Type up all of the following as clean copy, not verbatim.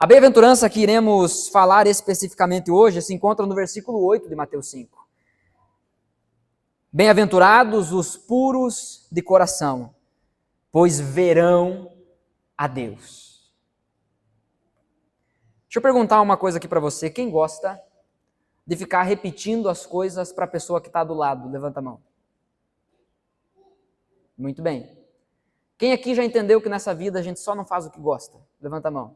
bem-aventurança que iremos falar especificamente hoje se encontra no versículo 8 de Mateus 5. Bem-aventurados os puros de coração, pois verão a Deus. Deixa eu perguntar uma coisa aqui para você. Quem gosta de ficar repetindo as coisas para a pessoa que está do lado? Levanta a mão. Muito bem. Quem aqui já entendeu que nessa vida a gente só não faz o que gosta? Levanta a mão.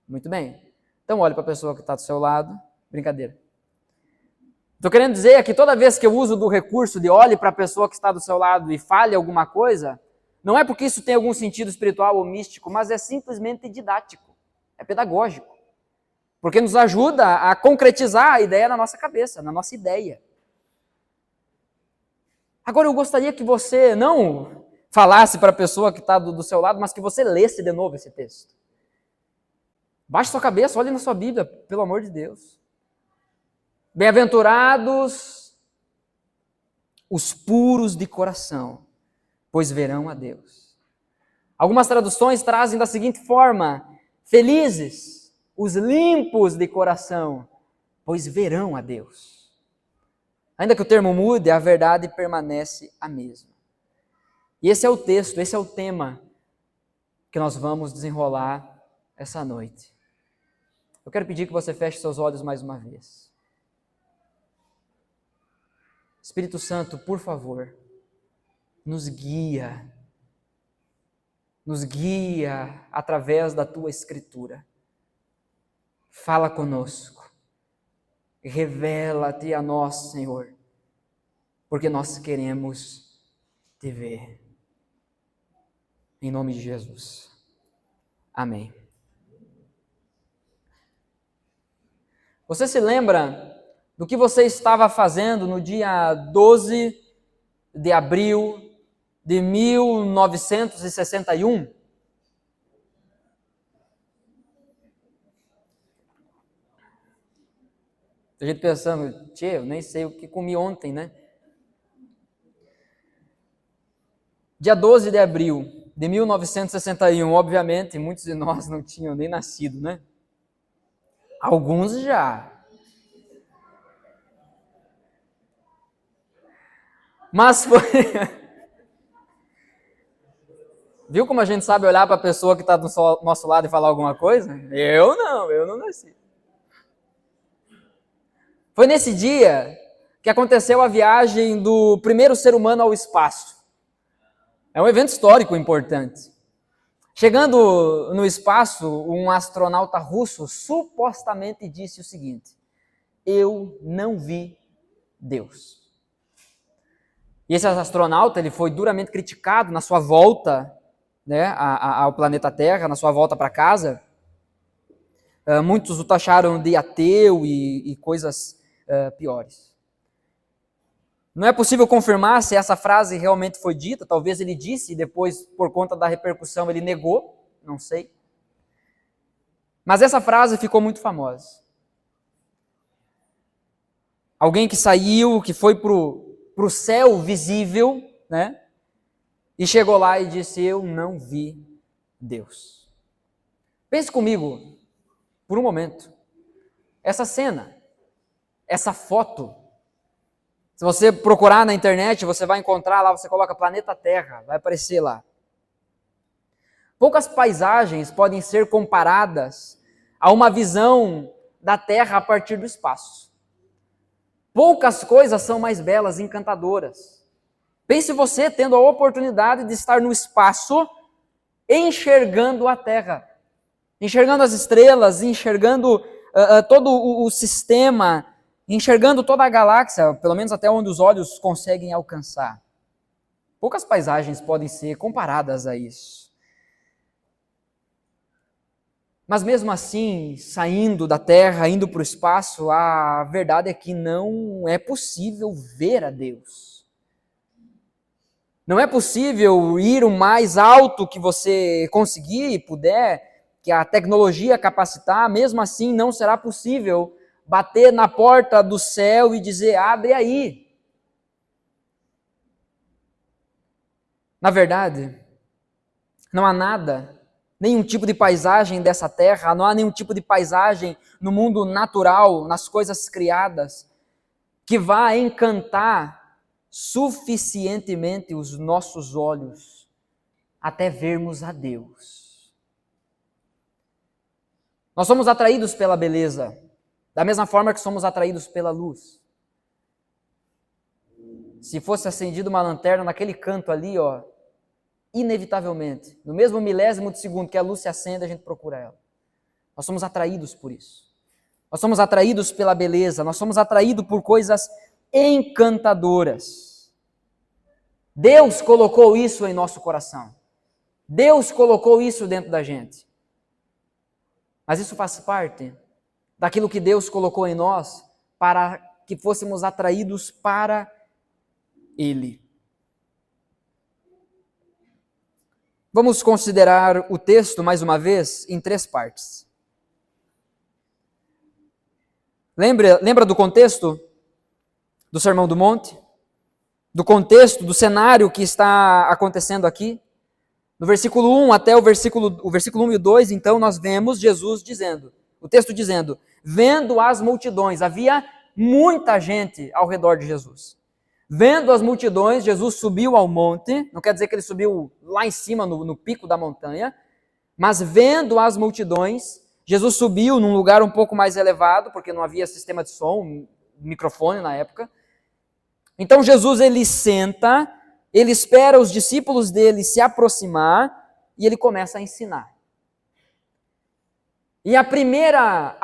Muito bem. Então olhe para a pessoa que está do seu lado. Brincadeira. Estou querendo dizer que toda vez que eu uso do recurso de olhe para a pessoa que está do seu lado e fale alguma coisa, não é porque isso tem algum sentido espiritual ou místico, mas é simplesmente didático, é pedagógico. Porque nos ajuda a concretizar a ideia na nossa cabeça, na nossa ideia. Agora eu gostaria que você não falasse para a pessoa que está do seu lado, mas que você lesse de novo esse texto. Baixe sua cabeça, olhe na sua Bíblia, pelo amor de Deus. Bem-aventurados os puros de coração, pois verão a Deus. Algumas traduções trazem da seguinte forma: felizes os limpos de coração, pois verão a Deus. Ainda que o termo mude, a verdade permanece a mesma. E esse é o texto, esse é o tema que nós vamos desenrolar essa noite. Eu quero pedir que você feche seus olhos mais uma vez. Espírito Santo, por favor, nos guia através da Tua Escritura. Fala conosco, revela-te a nós, Senhor, porque nós queremos Te ver. Em nome de Jesus. Amém. Você se lembra do que você estava fazendo no dia 12 de abril de 1961? Tem gente pensando, tchê, eu nem sei o que comi ontem, né? Dia 12 de abril de 1961, obviamente, muitos de nós não tinham nem nascido, né? Alguns já. Mas foi... Viu como a gente sabe olhar para a pessoa que está do nosso lado e falar alguma coisa? Eu não nasci. Foi nesse dia que aconteceu a viagem do primeiro ser humano ao espaço. É um evento histórico importante. Chegando no espaço, um astronauta russo supostamente disse o seguinte: eu não vi Deus. E esse astronauta ele foi duramente criticado na sua volta, né, ao planeta Terra, na sua volta para casa. Muitos o taxaram de ateu e coisas piores. Não é possível confirmar se essa frase realmente foi dita, talvez ele disse e depois, por conta da repercussão, ele negou, não sei. Mas essa frase ficou muito famosa. Alguém que saiu, que foi para o céu visível, né? E chegou lá e disse, eu não vi Deus. Pense comigo, por um momento, essa cena, essa foto, se você procurar na internet, você vai encontrar lá, você coloca planeta Terra, vai aparecer lá. Poucas paisagens podem ser comparadas a uma visão da Terra a partir do espaço. Poucas coisas são mais belas e encantadoras. Pense você tendo a oportunidade de estar no espaço, enxergando a Terra, enxergando as estrelas, enxergando todo o sistema, enxergando toda a galáxia, pelo menos até onde os olhos conseguem alcançar. Poucas paisagens podem ser comparadas a isso. Mas mesmo assim, saindo da Terra, indo para o espaço, a verdade é que não é possível ver a Deus. Não é possível ir o mais alto que você conseguir e puder, que a tecnologia capacitar, mesmo assim não será possível bater na porta do céu e dizer, abre aí. Na verdade, não há nada, nenhum tipo de paisagem dessa terra, não há nenhum tipo de paisagem no mundo natural, nas coisas criadas, que vá encantar suficientemente os nossos olhos até vermos a Deus. Nós somos atraídos pela beleza, da mesma forma que somos atraídos pela luz. Se fosse acendida uma lanterna naquele canto ali, inevitavelmente, no mesmo milésimo de segundo que a luz se acende, a gente procura ela. Nós somos atraídos por isso. Nós somos atraídos pela beleza, nós somos atraídos por coisas encantadoras. Deus colocou isso em nosso coração. Deus colocou isso dentro da gente. Mas isso faz parte daquilo que Deus colocou em nós para que fôssemos atraídos para Ele. Vamos considerar o texto, mais uma vez, em 3 partes. Lembra do contexto do Sermão do Monte? Do contexto, do cenário que está acontecendo aqui? No versículo 1 até o versículo 1 e 2, então, nós vemos Jesus dizendo, o texto dizendo, vendo as multidões, havia muita gente ao redor de Jesus. Vendo as multidões, Jesus subiu ao monte, não quer dizer que ele subiu lá em cima, no pico da montanha, mas vendo as multidões, Jesus subiu num lugar um pouco mais elevado, porque não havia sistema de som, microfone na época. Então Jesus, ele senta, ele espera os discípulos dele se aproximar e ele começa a ensinar. E a primeira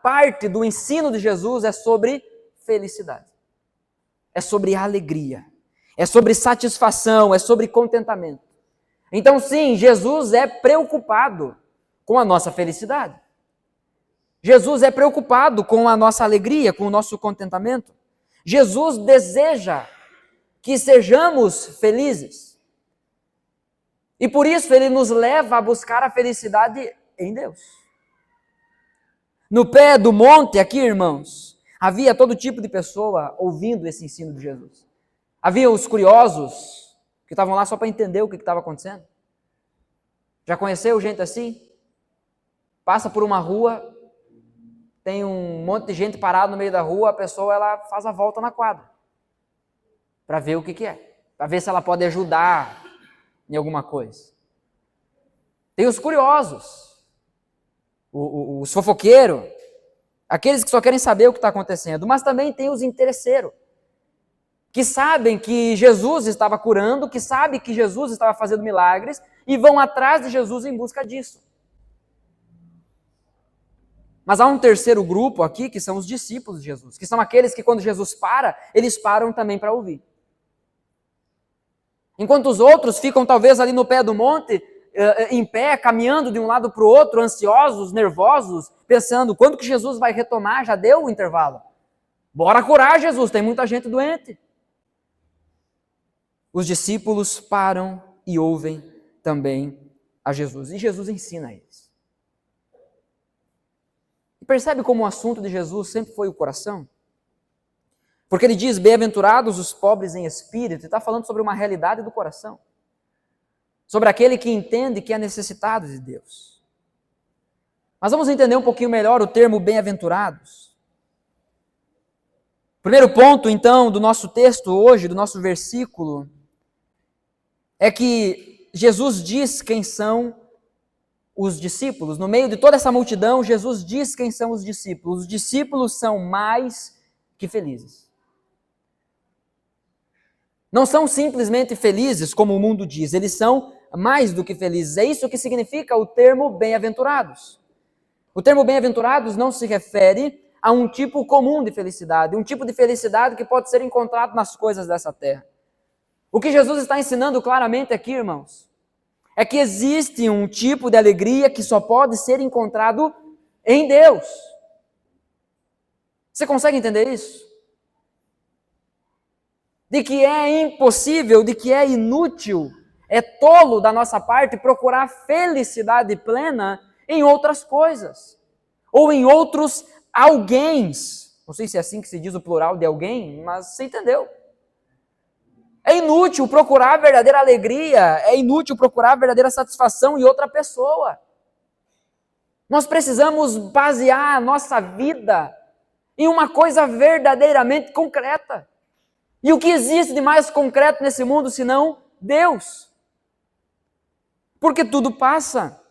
parte do ensino de Jesus é sobre felicidade. É sobre alegria, é sobre satisfação, é sobre contentamento. Então sim, Jesus é preocupado com a nossa felicidade. Jesus é preocupado com a nossa alegria, com o nosso contentamento. Jesus deseja que sejamos felizes. E por isso ele nos leva a buscar a felicidade em Deus. No pé do monte aqui, irmãos, havia todo tipo de pessoa ouvindo esse ensino de Jesus. Havia os curiosos, que estavam lá só para entender o que estava acontecendo. Já conheceu gente assim? Passa por uma rua, tem um monte de gente parada no meio da rua, a pessoa ela faz a volta na quadra, para ver o que é, para ver se ela pode ajudar em alguma coisa. Tem os curiosos, os fofoqueiros, aqueles que só querem saber o que está acontecendo, mas também tem os interesseiros, que sabem que Jesus estava curando, que sabem que Jesus estava fazendo milagres e vão atrás de Jesus em busca disso. Mas há um terceiro grupo aqui, que são os discípulos de Jesus, que são aqueles que quando Jesus para, eles param também para ouvir. Enquanto os outros ficam talvez ali no pé do monte, em pé, caminhando de um lado para o outro, ansiosos, nervosos, pensando, quando que Jesus vai retomar? Já deu o intervalo. Bora curar Jesus, tem muita gente doente. Os discípulos param e ouvem também a Jesus. E Jesus ensina a eles. E percebe como o assunto de Jesus sempre foi o coração? Porque ele diz, bem-aventurados os pobres em espírito, e está falando sobre uma realidade do coração. Sobre aquele que entende que é necessitado de Deus. Mas vamos entender um pouquinho melhor o termo bem-aventurados. Primeiro ponto, então, do nosso texto hoje, do nosso versículo, é que Jesus diz quem são os discípulos. No meio de toda essa multidão, Jesus diz quem são os discípulos. Os discípulos são mais que felizes. Não são simplesmente felizes, como o mundo diz, eles são mais do que felizes. É isso que significa o termo bem-aventurados. O termo bem-aventurados não se refere a um tipo comum de felicidade, um tipo de felicidade que pode ser encontrado nas coisas dessa terra. O que Jesus está ensinando claramente aqui, irmãos, é que existe um tipo de alegria que só pode ser encontrado em Deus. Você consegue entender isso? De que é impossível, de que é inútil, é tolo da nossa parte procurar felicidade plena em outras coisas, ou em outros alguéms. Não sei se é assim que se diz o plural de alguém, mas você entendeu. É inútil procurar a verdadeira alegria, é inútil procurar a verdadeira satisfação em outra pessoa. Nós precisamos basear a nossa vida em uma coisa verdadeiramente concreta. E o que existe de mais concreto nesse mundo senão Deus? Porque tudo passa.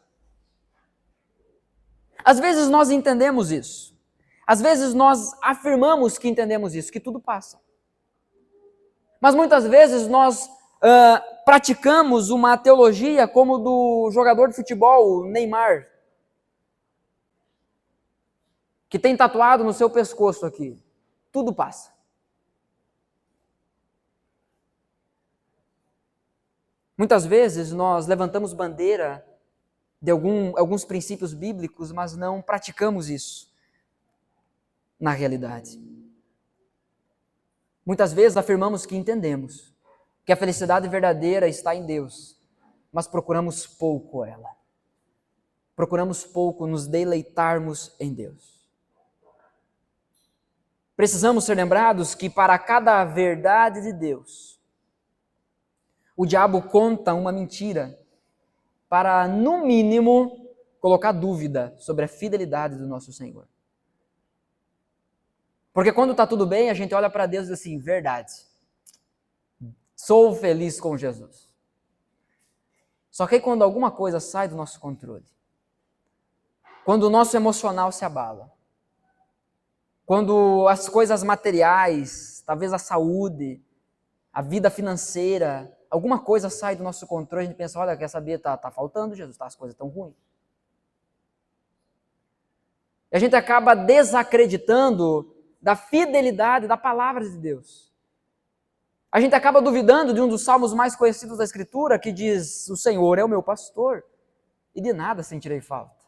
Às vezes nós entendemos isso. Às vezes nós afirmamos que entendemos isso, que tudo passa. Mas muitas vezes nós praticamos uma teologia como do jogador de futebol Neymar, que tem tatuado no seu pescoço aqui. Tudo passa. Muitas vezes nós levantamos bandeira de alguns princípios bíblicos, mas não praticamos isso na realidade. Muitas vezes afirmamos que entendemos, que a felicidade verdadeira está em Deus, mas procuramos pouco ela. Procuramos pouco nos deleitarmos em Deus. Precisamos ser lembrados que para cada verdade de Deus, o diabo conta uma mentira para, no mínimo, colocar dúvida sobre a fidelidade do nosso Senhor. Porque quando está tudo bem, a gente olha para Deus e diz assim, verdade, sou feliz com Jesus. Só que aí quando alguma coisa sai do nosso controle, quando o nosso emocional se abala, quando as coisas materiais, talvez a saúde, a vida financeira, alguma coisa sai do nosso controle, a gente pensa, olha, quer saber, tá faltando Jesus, as coisas estão ruins. E a gente acaba desacreditando da fidelidade da palavra de Deus. A gente acaba duvidando de um dos salmos mais conhecidos da Escritura, que diz, o Senhor é o meu pastor, e de nada sentirei falta.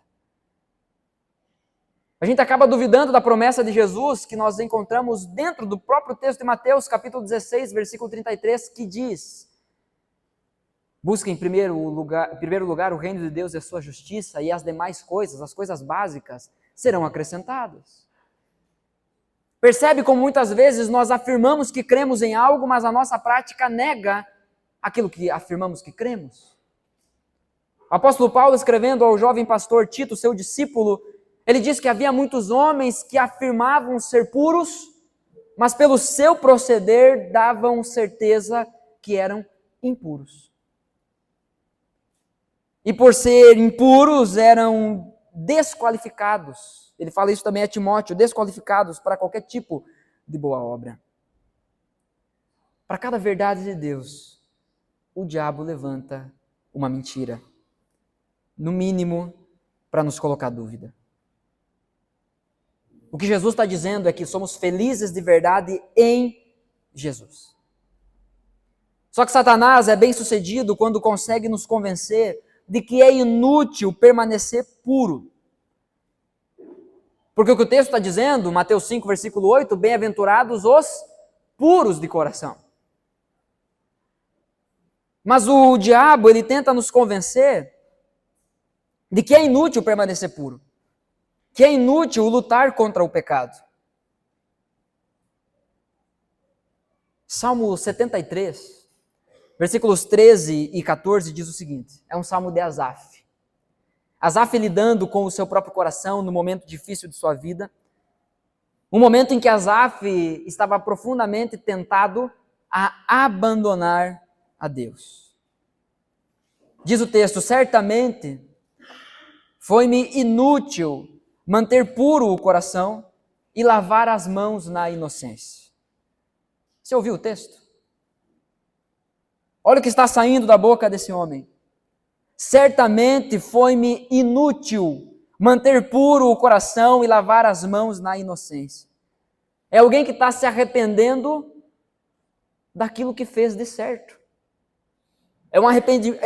A gente acaba duvidando da promessa de Jesus, que nós encontramos dentro do próprio texto de Mateus, capítulo 16, versículo 33, que diz, busquem em primeiro lugar o reino de Deus e a sua justiça, e as demais coisas, as coisas básicas, serão acrescentadas. Percebe como muitas vezes nós afirmamos que cremos em algo, mas a nossa prática nega aquilo que afirmamos que cremos? O apóstolo Paulo, escrevendo ao jovem pastor Tito, seu discípulo, ele diz que havia muitos homens que afirmavam ser puros, mas pelo seu proceder davam certeza que eram impuros. E por ser impuros eram desqualificados. Ele fala isso também a Timóteo, desqualificados para qualquer tipo de boa obra. Para cada verdade de Deus, o diabo levanta uma mentira. No mínimo, para nos colocar dúvida. O que Jesus está dizendo é que somos felizes de verdade em Jesus. Só que Satanás é bem sucedido quando consegue nos convencer de que é inútil permanecer puro. Porque o que o texto está dizendo, Mateus 5, versículo 8, bem-aventurados os puros de coração. Mas o diabo, ele tenta nos convencer de que é inútil permanecer puro, que é inútil lutar contra o pecado. Salmo 73, versículos 13 e 14 diz o seguinte, é um salmo de Asaf. Asaf lidando com o seu próprio coração no momento difícil de sua vida, um momento em que Asaf estava profundamente tentado a abandonar a Deus. Diz o texto, certamente foi-me inútil manter puro o coração e lavar as mãos na inocência. Você ouviu o texto? Olha o que está saindo da boca desse homem. Certamente foi-me inútil manter puro o coração e lavar as mãos na inocência. É alguém que está se arrependendo daquilo que fez de certo. É um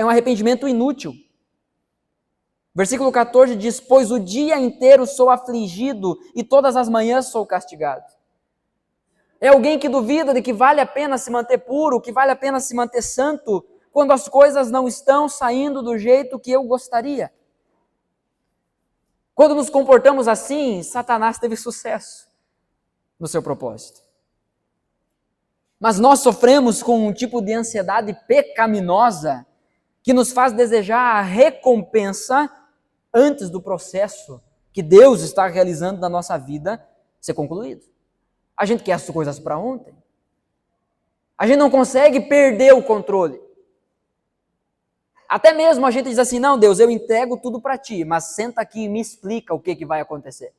arrependimento inútil. Versículo 14 diz, pois o dia inteiro sou afligido e todas as manhãs sou castigado. É alguém que duvida de que vale a pena se manter puro, que vale a pena se manter santo, quando as coisas não estão saindo do jeito que eu gostaria. Quando nos comportamos assim, Satanás teve sucesso no seu propósito. Mas nós sofremos com um tipo de ansiedade pecaminosa que nos faz desejar a recompensa antes do processo que Deus está realizando na nossa vida ser concluído. A gente quer as coisas para ontem. A gente não consegue perder o controle. Até mesmo a gente diz assim, não, Deus, eu entrego tudo para ti, mas senta aqui e me explica o que vai acontecer.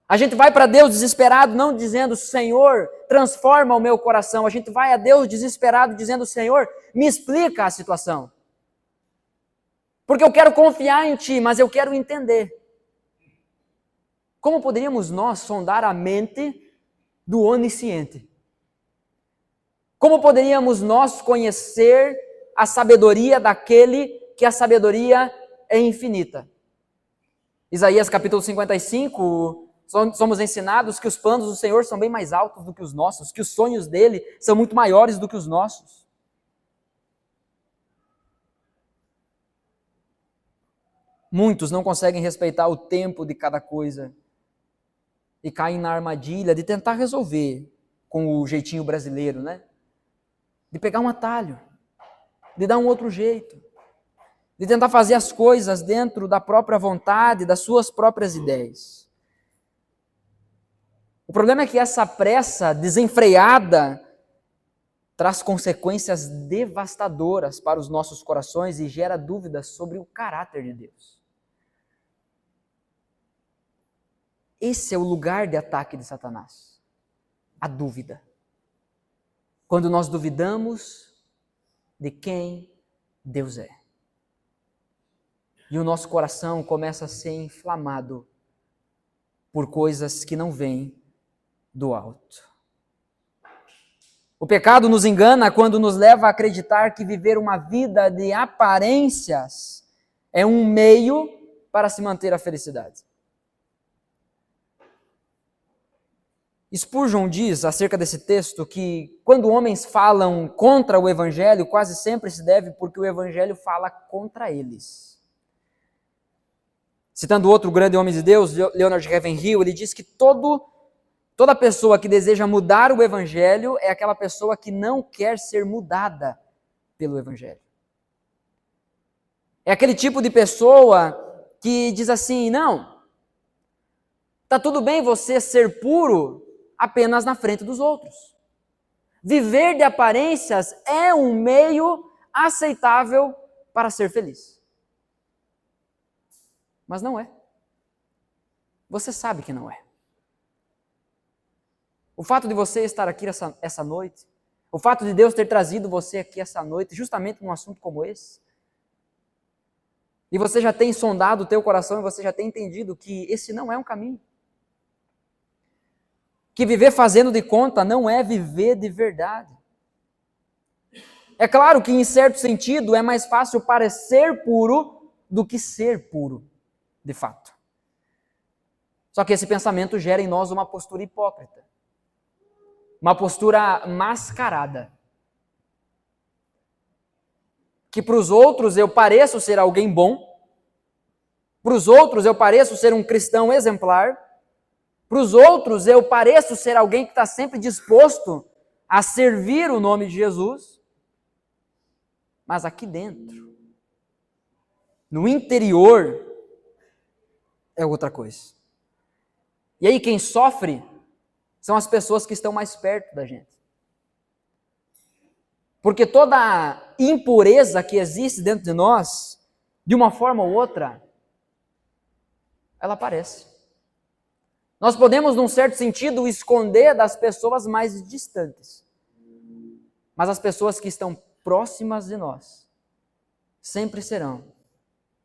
A gente vai para Deus desesperado, não dizendo, Senhor, transforma o meu coração. A gente vai a Deus desesperado dizendo, Senhor, me explica a situação. Porque eu quero confiar em ti, mas eu quero entender. Como poderíamos nós sondar a mente do onisciente? Como poderíamos nós conhecer a sabedoria daquele que a sabedoria é infinita? Isaías capítulo 55, somos ensinados que os planos do Senhor são bem mais altos do que os nossos, que os sonhos dele são muito maiores do que os nossos. Muitos não conseguem respeitar o tempo de cada coisa e caem na armadilha de tentar resolver com o jeitinho brasileiro, né? De pegar um atalho, de dar um outro jeito, de tentar fazer as coisas dentro da própria vontade, das suas próprias ideias. O problema é que essa pressa desenfreada traz consequências devastadoras para os nossos corações e gera dúvidas sobre o caráter de Deus. Esse é o lugar de ataque de Satanás, a dúvida. Quando nós duvidamos de quem Deus é. E o nosso coração começa a ser inflamado por coisas que não vêm do alto. O pecado nos engana quando nos leva a acreditar que viver uma vida de aparências é um meio para se manter a felicidade. Spurgeon diz acerca desse texto que quando homens falam contra o Evangelho, quase sempre se deve porque o Evangelho fala contra eles. Citando outro grande homem de Deus, Leonard Ravenhill, ele diz que toda pessoa que deseja mudar o Evangelho é aquela pessoa que não quer ser mudada pelo Evangelho. É aquele tipo de pessoa que diz assim, não, tá tudo bem você ser puro apenas na frente dos outros. Viver de aparências é um meio aceitável para ser feliz. Mas não é. Você sabe que não é. O fato de você estar aqui essa noite, o fato de Deus ter trazido você aqui essa noite, justamente num assunto como esse, e você já tem sondado o teu coração e você já tem entendido que esse não é um caminho. Que viver fazendo de conta não é viver de verdade. É claro que, em certo sentido, é mais fácil parecer puro do que ser puro, de fato. Só que esse pensamento gera em nós uma postura hipócrita. Uma postura mascarada. Que para os outros eu pareço ser alguém bom, para os outros eu pareço ser um cristão exemplar, para os outros eu pareço ser alguém que está sempre disposto a servir o nome de Jesus, mas aqui dentro, no interior, é outra coisa. E aí quem sofre são as pessoas que estão mais perto da gente. Porque toda a impureza que existe dentro de nós, de uma forma ou outra, ela aparece. Nós podemos, num certo sentido, esconder das pessoas mais distantes. Mas as pessoas que estão próximas de nós sempre serão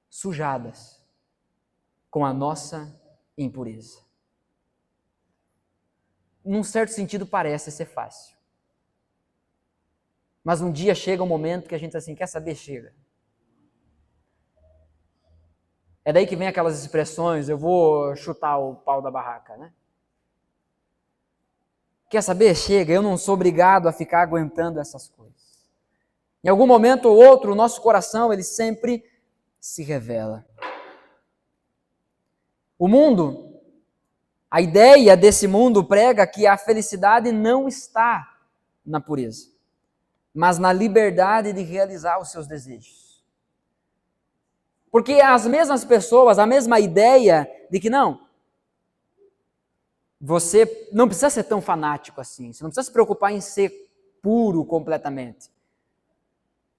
sujadas com a nossa impureza. Num certo sentido, parece ser fácil. Mas um dia chega um momento que a gente diz assim, quer saber? Chega. É daí que vem aquelas expressões, eu vou chutar o pau da barraca, né? Quer saber? Chega, eu não sou obrigado a ficar aguentando essas coisas. Em algum momento ou outro, o nosso coração, ele sempre se revela. O mundo, A ideia desse mundo prega que a felicidade não está na pureza, mas na liberdade de realizar os seus desejos. Porque as mesmas pessoas, a mesma ideia de que não, você não precisa ser tão fanático assim, você não precisa se preocupar em ser puro completamente.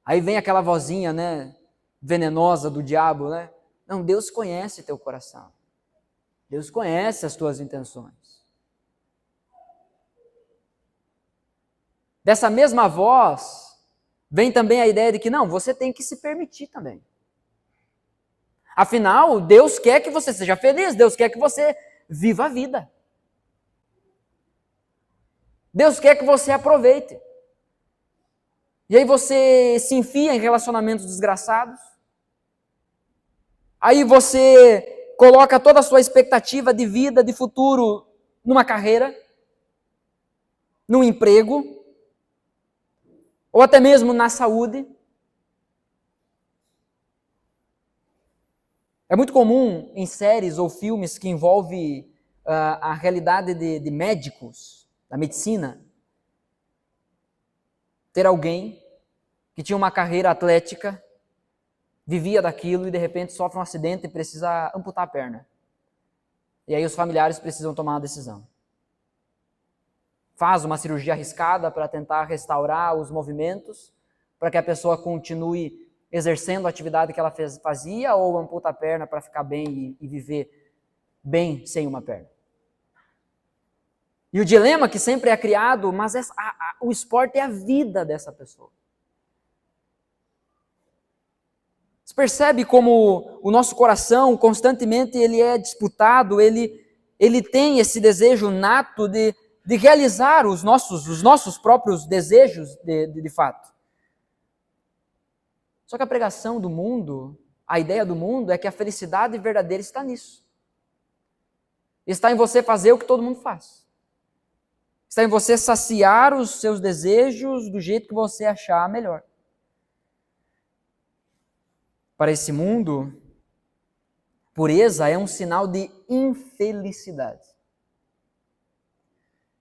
Aí vem aquela vozinha, né, venenosa do diabo, né? Não, Deus conhece teu coração. Deus conhece as tuas intenções. Dessa mesma voz, vem também a ideia de que não, você tem que se permitir também. Afinal, Deus quer que você seja feliz, Deus quer que você viva a vida. Deus quer que você aproveite. E aí você se enfia em relacionamentos desgraçados. Aí você coloca toda a sua expectativa de vida, de futuro, numa carreira, num emprego, ou até mesmo na saúde. É muito comum em séries ou filmes que envolvem a realidade de médicos, da medicina, ter alguém que tinha uma carreira atlética, vivia daquilo e de repente sofre um acidente e precisa amputar a perna. E aí os familiares precisam tomar uma decisão. Faz uma cirurgia arriscada para tentar restaurar os movimentos, para que a pessoa continue exercendo a atividade que ela fazia, ou amputa a perna para ficar bem e viver bem sem uma perna. E o dilema que sempre é criado, mas o esporte é a vida dessa pessoa. Você percebe como o nosso coração constantemente ele é disputado, ele tem esse desejo nato de realizar os nossos próprios desejos de fato. Só que a pregação do mundo, a ideia do mundo é que a felicidade verdadeira está nisso. Está em você fazer o que todo mundo faz. Está em você saciar os seus desejos do jeito que você achar melhor. Para esse mundo, pureza é um sinal de infelicidade.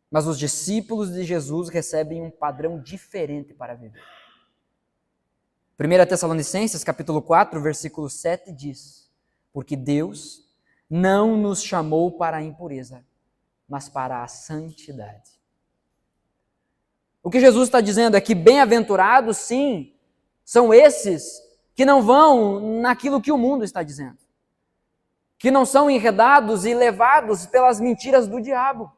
Mas os discípulos de Jesus recebem um padrão diferente para viver. 1 Tessalonicenses, capítulo 4, versículo 7 diz: porque Deus não nos chamou para a impureza, mas para a santidade. O que Jesus está dizendo é que bem-aventurados, sim, são esses que não vão naquilo que o mundo está dizendo, que não são enredados e levados pelas mentiras do diabo.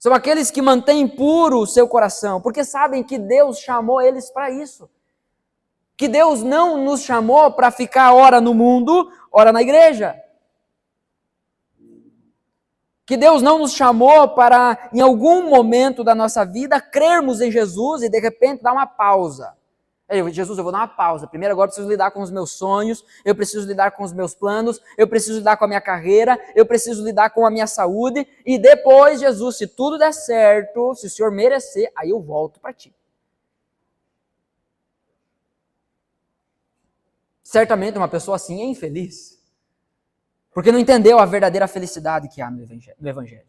São aqueles que mantêm puro o seu coração, porque sabem que Deus chamou eles para isso. Que Deus não nos chamou para ficar ora no mundo, ora na igreja. Que Deus não nos chamou para, em algum momento da nossa vida, crermos em Jesus e de repente dar uma pausa. Jesus, eu vou dar uma pausa. Primeiro agora eu preciso lidar com os meus sonhos, eu preciso lidar com os meus planos, eu preciso lidar com a minha carreira, eu preciso lidar com a minha saúde, e depois, Jesus, se tudo der certo, se o Senhor merecer, aí eu volto para ti. Certamente uma pessoa assim é infeliz, porque não entendeu a verdadeira felicidade que há no Evangelho.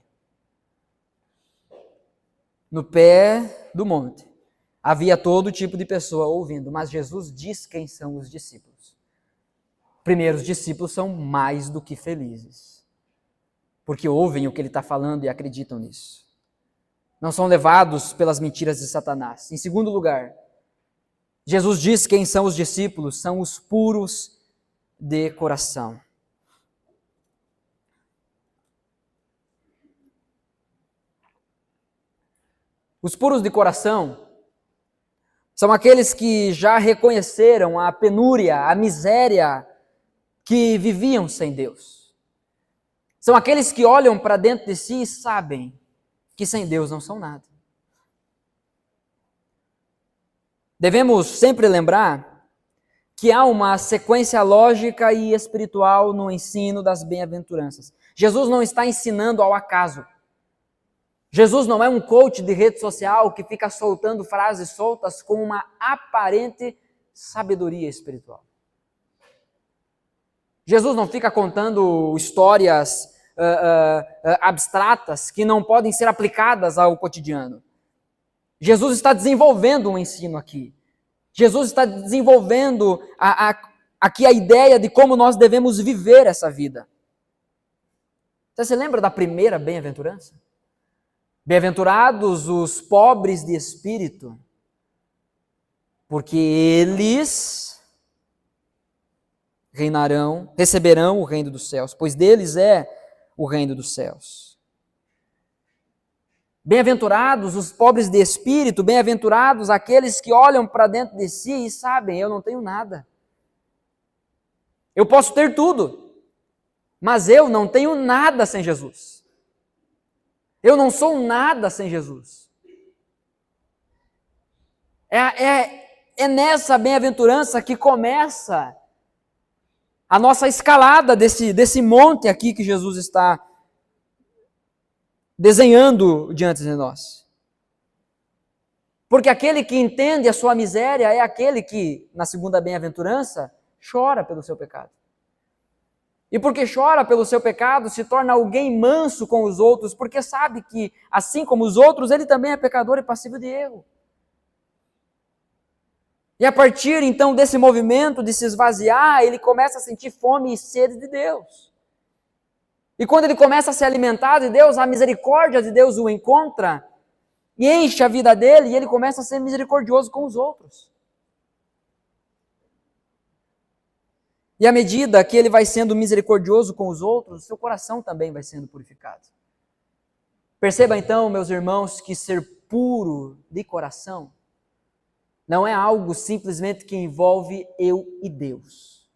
No pé do monte havia todo tipo de pessoa ouvindo, mas Jesus diz quem são os discípulos. Primeiro, os discípulos são mais do que felizes, porque ouvem o que ele está falando e acreditam nisso. Não são levados pelas mentiras de Satanás. Em segundo lugar, Jesus diz quem são os discípulos, são os puros de coração. Os puros de coração são aqueles que já reconheceram a penúria, a miséria que viviam sem Deus. São aqueles que olham para dentro de si e sabem que sem Deus não são nada. Devemos sempre lembrar que há uma sequência lógica e espiritual no ensino das bem-aventuranças. Jesus não está ensinando ao acaso. Jesus não é um coach de rede social que fica soltando frases soltas com uma aparente sabedoria espiritual. Jesus não fica contando histórias abstratas que não podem ser aplicadas ao cotidiano. Jesus está desenvolvendo um ensino aqui. Jesus está desenvolvendo aqui a ideia de como nós devemos viver essa vida. Você se lembra da primeira bem-aventurança? Bem-aventurados os pobres de espírito, porque eles receberão o reino dos céus, pois deles é o reino dos céus. Bem-aventurados os pobres de espírito, bem-aventurados aqueles que olham para dentro de si e sabem, eu não tenho nada. Eu posso ter tudo, mas eu não tenho nada sem Jesus. Eu não sou nada sem Jesus. É nessa bem-aventurança que começa a nossa escalada desse monte aqui que Jesus está desenhando diante de nós. Porque aquele que entende a sua miséria é aquele que, na segunda bem-aventurança, chora pelo seu pecado. E porque chora pelo seu pecado, se torna alguém manso com os outros, porque sabe que, assim como os outros, ele também é pecador e passível de erro. E a partir, então, desse movimento de se esvaziar, ele começa a sentir fome e sede de Deus. E quando ele começa a se alimentar de Deus, a misericórdia de Deus o encontra e enche a vida dele, e ele começa a ser misericordioso com os outros. E à medida que ele vai sendo misericordioso com os outros, seu coração também vai sendo purificado. Perceba então, meus irmãos, que ser puro de coração não é algo simplesmente que envolve eu e Deus.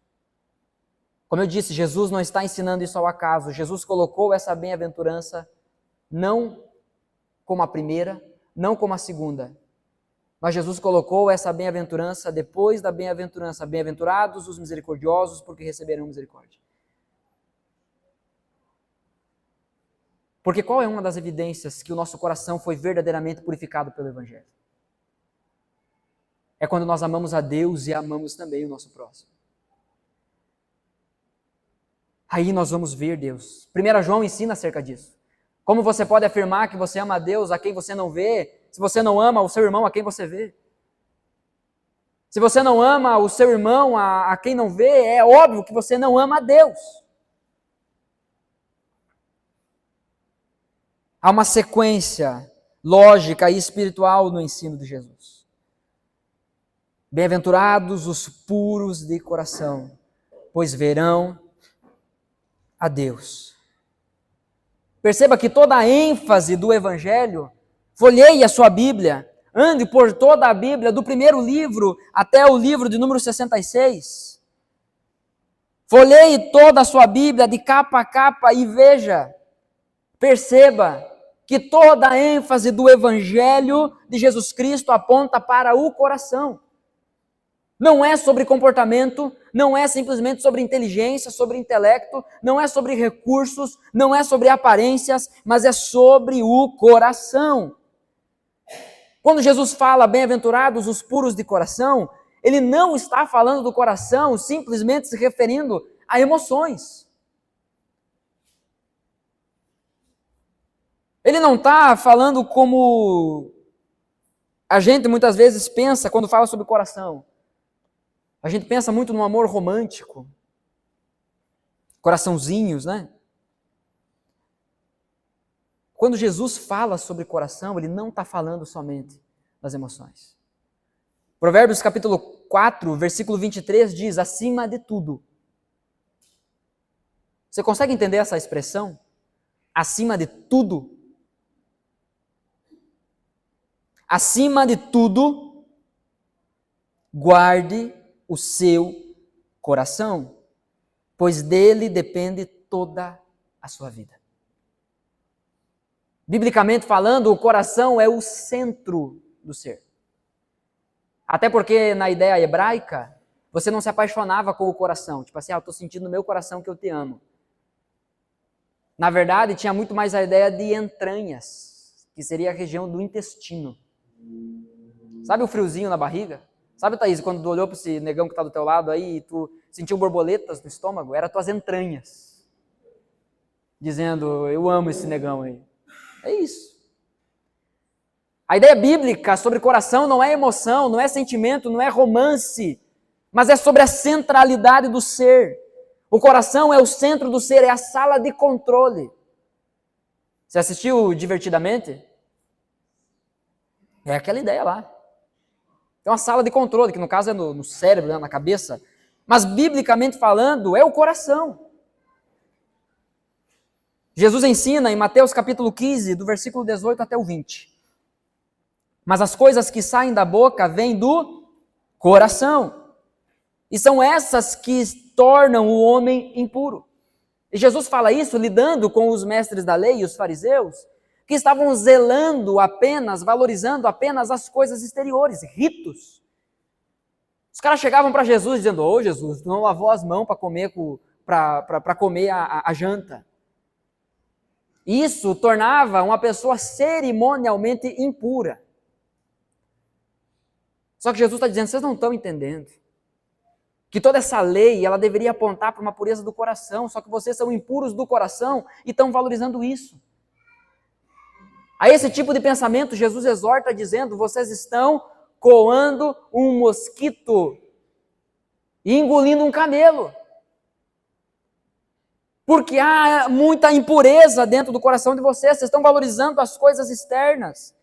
Como eu disse, Jesus não está ensinando isso ao acaso. Jesus colocou essa bem-aventurança não como a primeira, não como a segunda. Mas Jesus colocou essa bem-aventurança depois da bem-aventurança. Bem-aventurados os misericordiosos, porque receberão misericórdia. Porque qual é uma das evidências que o nosso coração foi verdadeiramente purificado pelo Evangelho? É quando nós amamos a Deus e amamos também o nosso próximo. Aí nós vamos ver Deus. 1 João ensina acerca disso. Como você pode afirmar que você ama a Deus a quem você não vê, se você não ama o seu irmão a quem você vê? Se você não ama o seu irmão a quem não vê, é óbvio que você não ama a Deus. Há uma sequência lógica e espiritual no ensino de Jesus. Bem-aventurados os puros de coração, pois verão a Deus. Perceba que toda a ênfase do Evangelho, folheie a sua Bíblia, ande por toda a Bíblia, do primeiro livro até o livro de número 66. Folheie toda a sua Bíblia de capa a capa e veja, perceba que toda a ênfase do Evangelho de Jesus Cristo aponta para o coração. Não é sobre comportamento, não é simplesmente sobre inteligência, sobre intelecto, não é sobre recursos, não é sobre aparências, mas é sobre o coração. Quando Jesus fala bem-aventurados os puros de coração, ele não está falando do coração simplesmente se referindo a emoções. Ele não está falando como a gente muitas vezes pensa quando fala sobre coração. A gente pensa muito no amor romântico, coraçãozinhos, né? Quando Jesus fala sobre coração, ele não está falando somente das emoções. Provérbios capítulo 4, versículo 23 diz, acima de tudo. Você consegue entender essa expressão? Acima de tudo? Acima de tudo, guarde o seu coração, pois dele depende toda a sua vida. Biblicamente falando, o coração é o centro do ser. Até porque na ideia hebraica, você não se apaixonava com o coração. Tipo assim, eu estou sentindo no meu coração que eu te amo. Na verdade, tinha muito mais a ideia de entranhas, que seria a região do intestino. Sabe o friozinho na barriga? Sabe, Thaís, quando tu olhou para esse negão que está do teu lado aí e tu sentiu borboletas no estômago? Eram tuas entranhas. dizendo, eu amo esse negão aí. É isso. A ideia bíblica sobre coração não é emoção, não é sentimento, não é romance, mas é sobre a centralidade do ser. O coração é o centro do ser, é a sala de controle. Você assistiu Divertidamente? É aquela ideia lá. Tem uma sala de controle, que no caso é no cérebro, né, na cabeça, mas biblicamente falando, é o coração. Jesus ensina em Mateus capítulo 15, do versículo 18 até o 20. Mas as coisas que saem da boca vêm do coração. E são essas que tornam o homem impuro. E Jesus fala isso lidando com os mestres da lei e os fariseus, que estavam zelando apenas, valorizando apenas as coisas exteriores, ritos. Os caras chegavam para Jesus dizendo, ô Jesus, tu não lavou as mãos para comer, comer a janta. Isso tornava uma pessoa cerimonialmente impura. Só que Jesus está dizendo, vocês não estão entendendo. Que toda essa lei, ela deveria apontar para uma pureza do coração, só que vocês são impuros do coração e estão valorizando isso. A esse tipo de pensamento, Jesus exorta dizendo, vocês estão coando um mosquito e engolindo um camelo. Porque há muita impureza dentro do coração de vocês estão valorizando as coisas externas.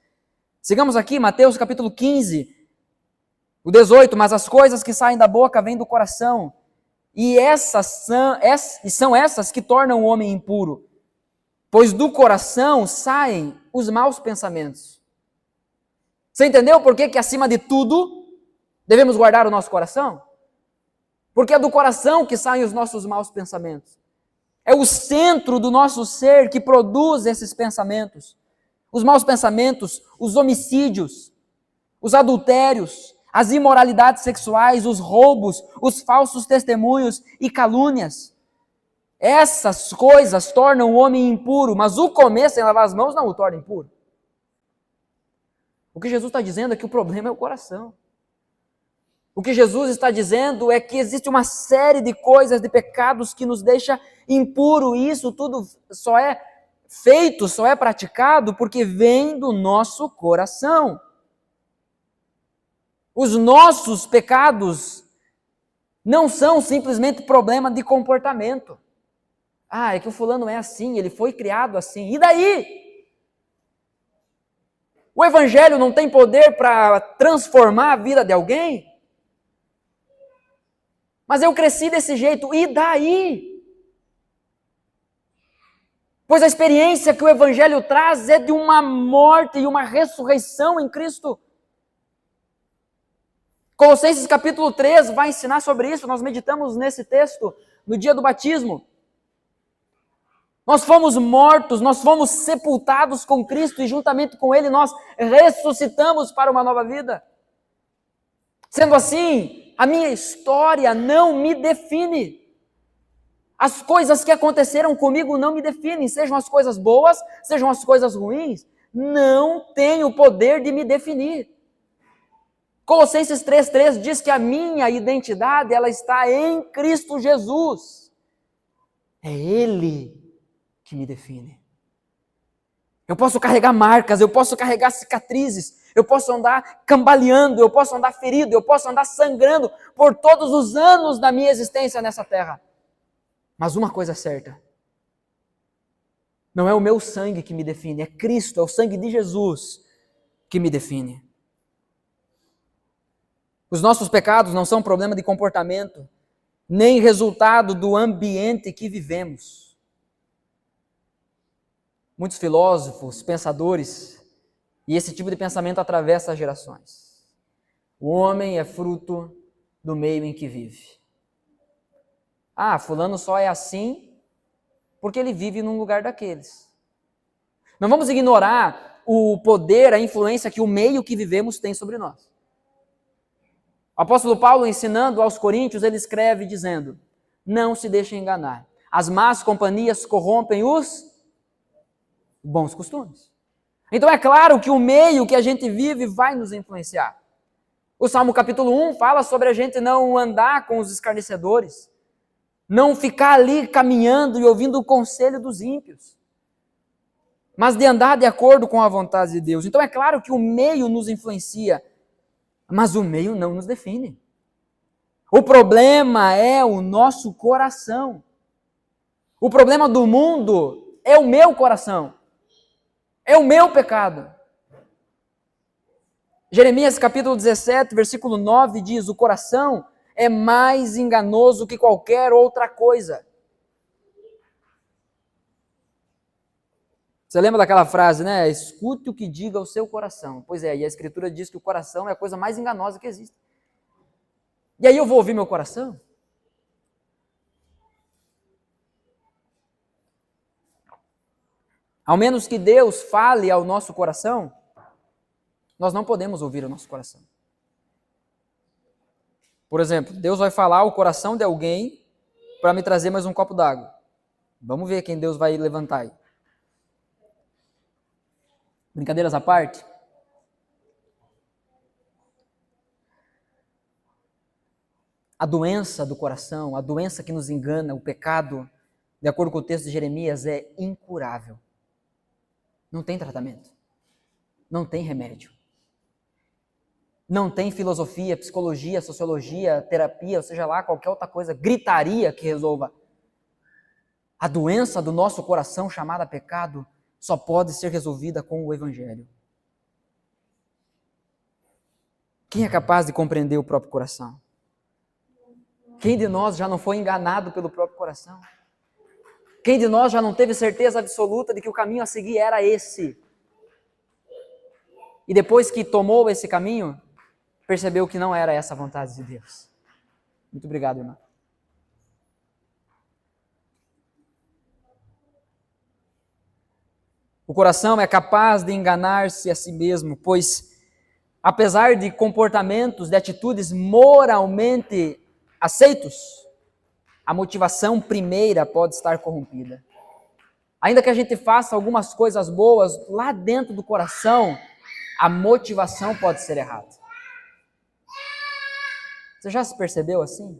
Sigamos aqui, Mateus capítulo 15, o 18, mas as coisas que saem da boca vêm do coração, e são essas que tornam o homem impuro, pois do coração saem os maus pensamentos. Você entendeu por que acima de tudo devemos guardar o nosso coração? Porque é do coração que saem os nossos maus pensamentos. É o centro do nosso ser que produz esses pensamentos. Os maus pensamentos, os homicídios, os adultérios, as imoralidades sexuais, os roubos, os falsos testemunhos e calúnias. Essas coisas tornam o homem impuro, mas o comer sem lavar as mãos não o torna impuro. O que Jesus está dizendo é que o problema é o coração. O que Jesus está dizendo é que existe uma série de coisas, de pecados que nos deixa impuro, e isso tudo só é feito, só é praticado porque vem do nosso coração. Os nossos pecados não são simplesmente problema de comportamento. Ah, é que o fulano é assim, ele foi criado assim. E daí? O evangelho não tem poder para transformar a vida de alguém? Mas eu cresci desse jeito, e daí? Pois a experiência que o evangelho traz é de uma morte e uma ressurreição em Cristo. Colossenses capítulo 3 vai ensinar sobre isso, nós meditamos nesse texto no dia do batismo. Nós fomos mortos, nós fomos sepultados com Cristo e juntamente com Ele nós ressuscitamos para uma nova vida. Sendo assim, a minha história não me define. As coisas que aconteceram comigo não me definem, sejam as coisas boas, sejam as coisas ruins, não tem o poder de me definir. Colossenses 3,3 diz que a minha identidade ela está em Cristo Jesus. É Ele que me define. Eu posso carregar marcas, eu posso carregar cicatrizes, eu posso andar cambaleando, eu posso andar ferido, eu posso andar sangrando por todos os anos da minha existência nessa terra. Mas uma coisa é certa, não é o meu sangue que me define, é Cristo, é o sangue de Jesus que me define. Os nossos pecados não são problema de comportamento, nem resultado do ambiente que vivemos. Muitos filósofos, pensadores, e esse tipo de pensamento atravessa as gerações. O homem é fruto do meio em que vive. Ah, fulano só é assim porque ele vive num lugar daqueles. Não vamos ignorar o poder, a influência que o meio que vivemos tem sobre nós. O apóstolo Paulo, ensinando aos coríntios, ele escreve dizendo, não se deixem enganar. As más companhias corrompem os bons costumes. Então é claro que o meio que a gente vive vai nos influenciar. O Salmo capítulo 1 fala sobre a gente não andar com os escarnecedores, não ficar ali caminhando e ouvindo o conselho dos ímpios, mas de andar de acordo com a vontade de Deus. Então é claro que o meio nos influencia, mas o meio não nos define. O problema é o nosso coração. O problema do mundo é o meu coração. É o meu pecado. Jeremias capítulo 17, versículo 9 diz: o coração é mais enganoso que qualquer outra coisa. Você lembra daquela frase, né? Escute o que diga o seu coração. Pois é, e a Escritura diz que o coração é a coisa mais enganosa que existe. E aí eu vou ouvir meu coração? Ao menos que Deus fale ao nosso coração, nós não podemos ouvir o nosso coração. Por exemplo, Deus vai falar ao coração de alguém para me trazer mais um copo d'água. Vamos ver quem Deus vai levantar aí. Brincadeiras à parte. A doença do coração, a doença que nos engana, o pecado, de acordo com o texto de Jeremias, é incurável. Não tem tratamento. Não tem remédio. Não tem filosofia, psicologia, sociologia, terapia, ou seja lá, qualquer outra coisa, gritaria que resolva. A doença do nosso coração, chamada pecado, só pode ser resolvida com o Evangelho. Quem é capaz de compreender o próprio coração? Quem de nós já não foi enganado pelo próprio coração? Quem de nós já não teve certeza absoluta de que o caminho a seguir era esse? E depois que tomou esse caminho, percebeu que não era essa a vontade de Deus. Muito obrigado, irmão. O coração é capaz de enganar-se a si mesmo, pois, apesar de comportamentos, de atitudes moralmente aceitos, a motivação primeira pode estar corrompida. Ainda que a gente faça algumas coisas boas, lá dentro do coração, a motivação pode ser errada. Você já se percebeu assim?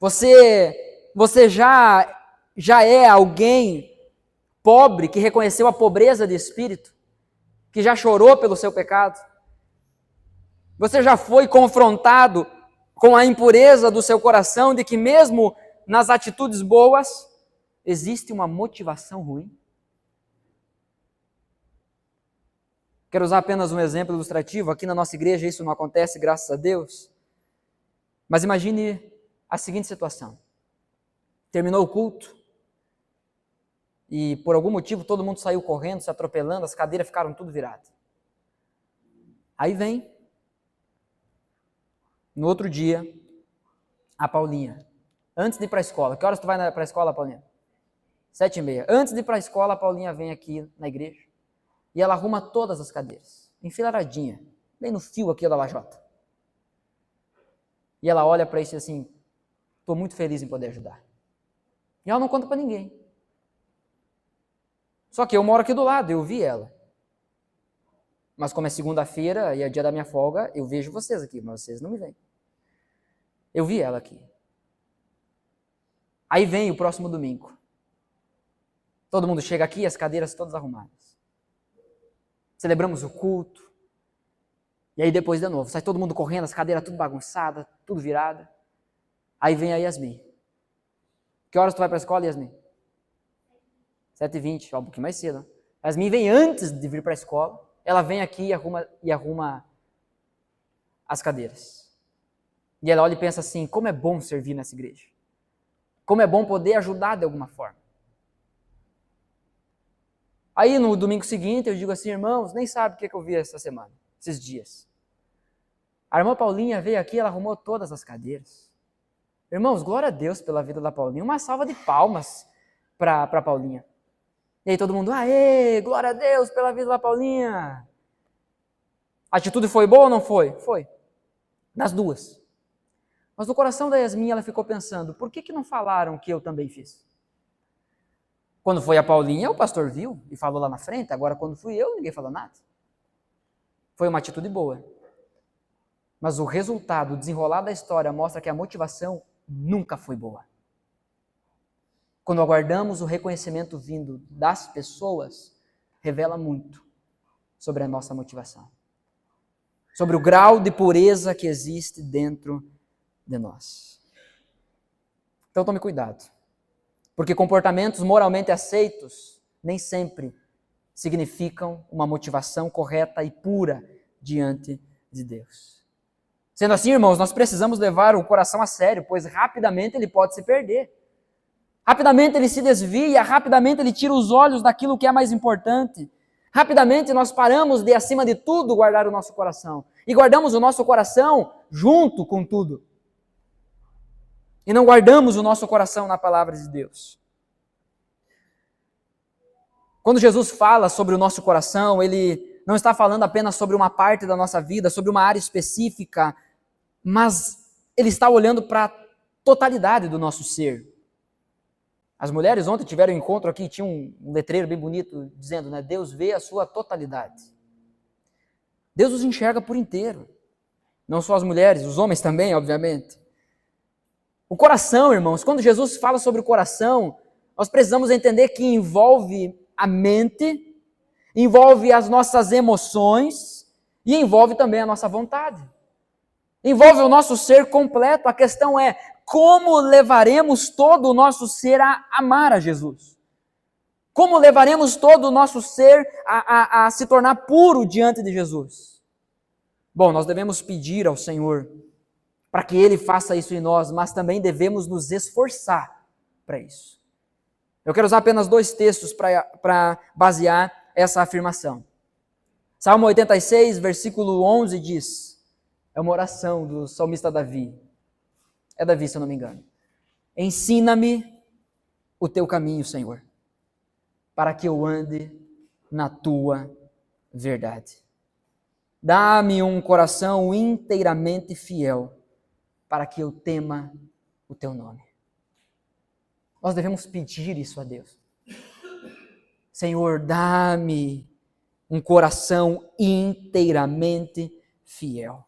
Você já é alguém pobre que reconheceu a pobreza de espírito, que já chorou pelo seu pecado? Você já foi confrontado com a impureza do seu coração, de que mesmo nas atitudes boas, existe uma motivação ruim? Quero usar apenas um exemplo ilustrativo. Aqui na nossa igreja isso não acontece, graças a Deus. Mas imagine a seguinte situação. Terminou o culto e por algum motivo todo mundo saiu correndo, se atropelando, as cadeiras ficaram tudo viradas. Aí vem, no outro dia, a Paulinha, antes de ir para a escola. Que horas tu vai para a escola, Paulinha? 7h30. Antes de ir para a escola, a Paulinha vem aqui na igreja e ela arruma todas as cadeiras, enfileiradinha, bem no fio aqui da lajota. E ela olha para isso e diz assim: estou muito feliz em poder ajudar. E ela não conta para ninguém. Só que eu moro aqui do lado, eu vi ela. Mas como é segunda-feira e é dia da minha folga, eu vejo vocês aqui, mas vocês não me veem. Eu vi ela aqui. Aí vem o próximo domingo. Todo mundo chega aqui, as cadeiras todas arrumadas. Celebramos o culto. E aí depois de novo, sai todo mundo correndo, as cadeiras tudo bagunçadas, tudo virada. Aí vem a Yasmin. Que horas tu vai para a escola, Yasmin? 7h20, um pouquinho mais cedo. Yasmin vem antes de vir para a escola. Ela vem aqui e arruma as cadeiras. E ela olha e pensa assim: como é bom servir nessa igreja. Como é bom poder ajudar de alguma forma. Aí no domingo seguinte eu digo assim: irmãos, nem sabe o que eu vi essa semana, esses dias. A irmã Paulinha veio aqui, ela arrumou todas as cadeiras. Irmãos, glória a Deus pela vida da Paulinha. Uma salva de palmas para Paulinha. E aí todo mundo: aê, glória a Deus pela vida da Paulinha. A atitude foi boa ou não foi? Foi. Das duas. Mas no coração da Yasmin ela ficou pensando: por que não falaram que eu também fiz? Quando foi a Paulinha, o pastor viu e falou lá na frente. Agora quando fui eu, ninguém falou nada. Foi uma atitude boa. Mas o resultado, o desenrolar da história mostra que a motivação nunca foi boa. Quando aguardamos o reconhecimento vindo das pessoas, revela muito sobre a nossa motivação, sobre o grau de pureza que existe dentro de nós. Então tome cuidado, porque comportamentos moralmente aceitos nem sempre significam uma motivação correta e pura diante de Deus. Sendo assim, irmãos, nós precisamos levar o coração a sério, pois rapidamente ele pode se perder. Rapidamente ele se desvia, rapidamente ele tira os olhos daquilo que é mais importante. Rapidamente nós paramos de, acima de tudo, guardar o nosso coração. E guardamos o nosso coração junto com tudo. E não guardamos o nosso coração na palavra de Deus. Quando Jesus fala sobre o nosso coração, ele não está falando apenas sobre uma parte da nossa vida, sobre uma área específica, mas ele está olhando para a totalidade do nosso ser. As mulheres ontem tiveram um encontro aqui, tinha um letreiro bem bonito dizendo, né, Deus vê a sua totalidade. Deus os enxerga por inteiro. Não só as mulheres, os homens também, obviamente. O coração, irmãos, quando Jesus fala sobre o coração, nós precisamos entender que envolve a mente, envolve as nossas emoções e envolve também a nossa vontade. Envolve o nosso ser completo. A questão é, como levaremos todo o nosso ser a amar a Jesus? Como levaremos todo o nosso ser a se tornar puro diante de Jesus? Bom, nós devemos pedir ao Senhor para que Ele faça isso em nós, mas também devemos nos esforçar para isso. Eu quero usar apenas 2 textos para basear essa afirmação. Salmo 86, versículo 11 diz, é uma oração do salmista Davi. É Davi, se eu não me engano. Ensina-me o teu caminho, Senhor, para que eu ande na tua verdade. Dá-me um coração inteiramente fiel, para que eu tema o teu nome. Nós devemos pedir isso a Deus. Senhor, dá-me um coração inteiramente fiel.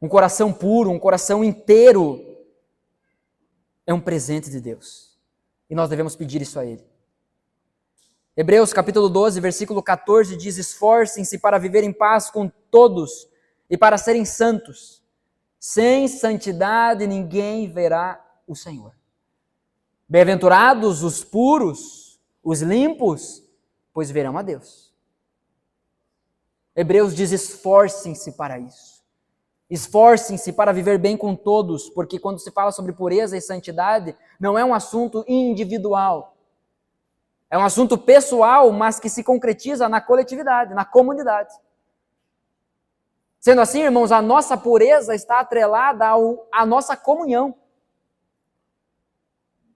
Um coração puro, um coração inteiro é um presente de Deus. E nós devemos pedir isso a Ele. Hebreus capítulo 12, versículo 14 diz, esforcem-se para viver em paz com todos e para serem santos. Sem santidade ninguém verá o Senhor. Bem-aventurados os puros, os limpos, pois verão a Deus. Hebreus diz, esforcem-se para isso. Esforcem-se para viver bem com todos, porque quando se fala sobre pureza e santidade, não é um assunto individual. É um assunto pessoal, mas que se concretiza na coletividade, na comunidade. Sendo assim, irmãos, a nossa pureza está atrelada à nossa comunhão.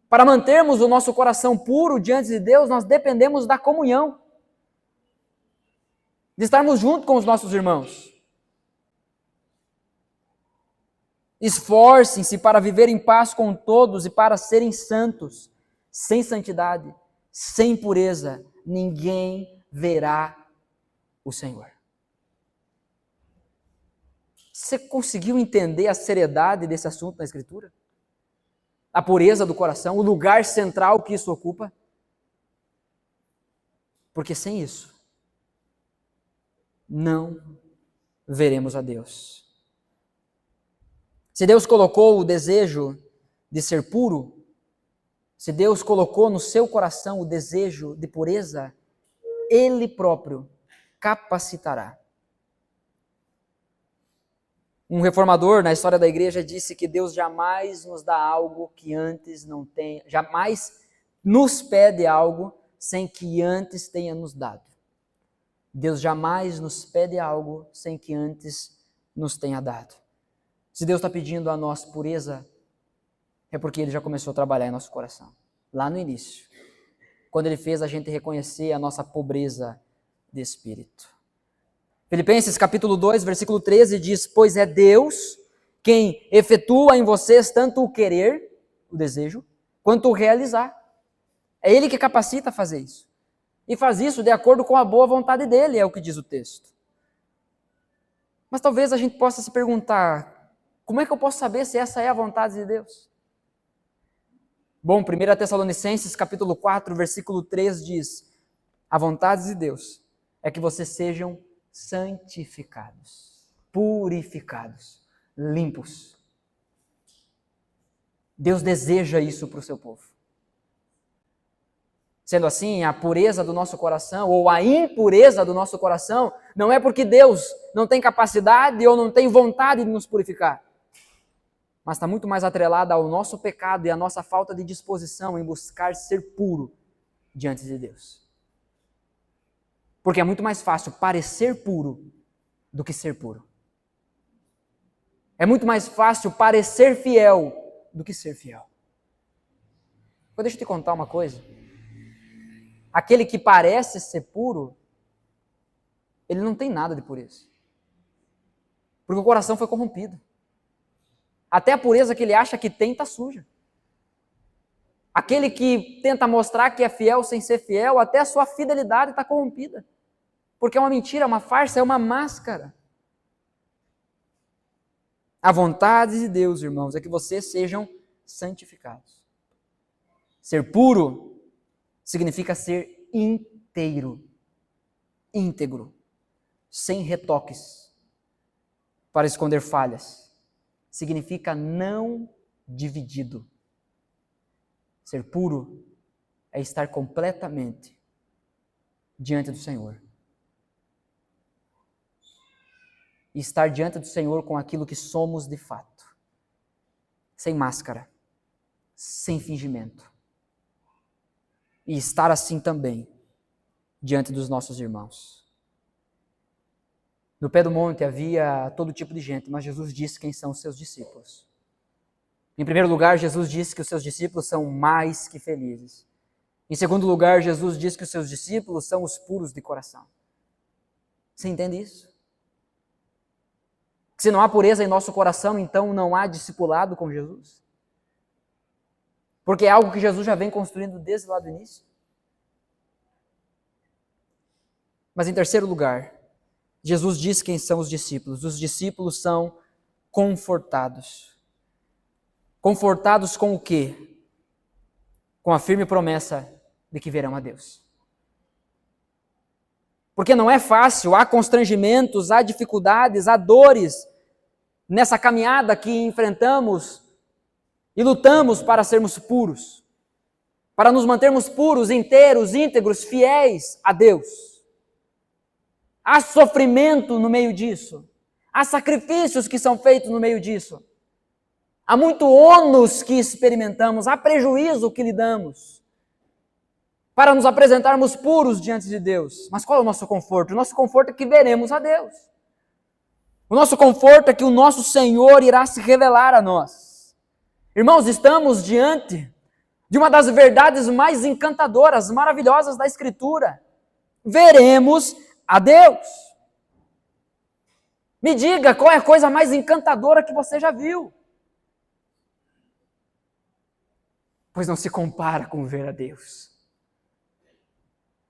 Para mantermos o nosso coração puro diante de Deus, nós dependemos da comunhão. De estarmos junto com os nossos irmãos. Esforcem-se para viver em paz com todos e para serem santos. Sem santidade, sem pureza, ninguém verá o Senhor. Você conseguiu entender a seriedade desse assunto na Escritura? A pureza do coração, o lugar central que isso ocupa? Porque sem isso, não veremos a Deus. Se Deus colocou o desejo de ser puro, se Deus colocou no seu coração o desejo de pureza, Ele próprio capacitará. Um reformador na história da igreja disse que Deus jamais nos dá algo que antes não tenha, jamais nos pede algo sem que antes tenha nos dado. Deus jamais nos pede algo sem que antes nos tenha dado. Se Deus está pedindo a nós pureza, é porque Ele já começou a trabalhar em nosso coração. Lá no início, quando Ele fez a gente reconhecer a nossa pobreza de espírito. Filipenses capítulo 2, versículo 13 diz, pois é Deus quem efetua em vocês tanto o querer, o desejo, quanto o realizar. É Ele que capacita a fazer isso. E faz isso de acordo com a boa vontade dEle, é o que diz o texto. Mas talvez a gente possa se perguntar, Como é que eu posso saber se essa é a vontade de Deus? Bom, 1 Tessalonicenses capítulo 4, versículo 3 diz: a vontade de Deus é que vocês sejam santificados, purificados, limpos. Deus deseja isso para o seu povo. Sendo assim, a pureza do nosso coração ou a impureza do nosso coração não é porque Deus não tem capacidade ou não tem vontade de nos purificar, mas está muito mais atrelada ao nosso pecado e à nossa falta de disposição em buscar ser puro diante de Deus. Porque é muito mais fácil parecer puro do que ser puro. É muito mais fácil parecer fiel do que ser fiel. Então, deixa eu te contar uma coisa. Aquele que parece ser puro, ele não tem nada de pureza. Porque o coração foi corrompido. Até a pureza que ele acha que tem está suja. Aquele que tenta mostrar que é fiel sem ser fiel, até a sua fidelidade está corrompida. Porque é uma mentira, é uma farsa, é uma máscara. A vontade de Deus, irmãos, é que vocês sejam santificados. Ser puro significa ser inteiro, íntegro, sem retoques, para esconder falhas. Significa não dividido. Ser puro é estar completamente diante do Senhor. E estar diante do Senhor com aquilo que somos de fato. Sem máscara, sem fingimento. E estar assim também diante dos nossos irmãos. No pé do monte havia todo tipo de gente, mas Jesus disse quem são os seus discípulos. Em primeiro lugar, Jesus disse que os seus discípulos são mais que felizes. Em segundo lugar, Jesus disse que os seus discípulos são os puros de coração. Você entende isso? Que se não há pureza em nosso coração, então não há discipulado com Jesus? Porque é algo que Jesus já vem construindo desde lá do início. Mas em terceiro lugar, Jesus diz quem são os discípulos. Os discípulos são confortados. Confortados com o quê? Com a firme promessa de que verão a Deus. Porque não é fácil, há constrangimentos, há dificuldades, há dores nessa caminhada que enfrentamos e lutamos para sermos puros, para nos mantermos puros, inteiros, íntegros, fiéis a Deus. Há sofrimento no meio disso, há sacrifícios que são feitos no meio disso, há muito ônus que experimentamos, há prejuízo que lidamos, para nos apresentarmos puros diante de Deus. Mas qual é o nosso conforto? O nosso conforto é que veremos a Deus. O nosso conforto é que o nosso Senhor irá se revelar a nós. Irmãos, estamos diante de uma das verdades mais encantadoras, maravilhosas da Escritura. Veremos a Deus. Me diga qual é a coisa mais encantadora que você já viu. Pois não se compara com ver a Deus.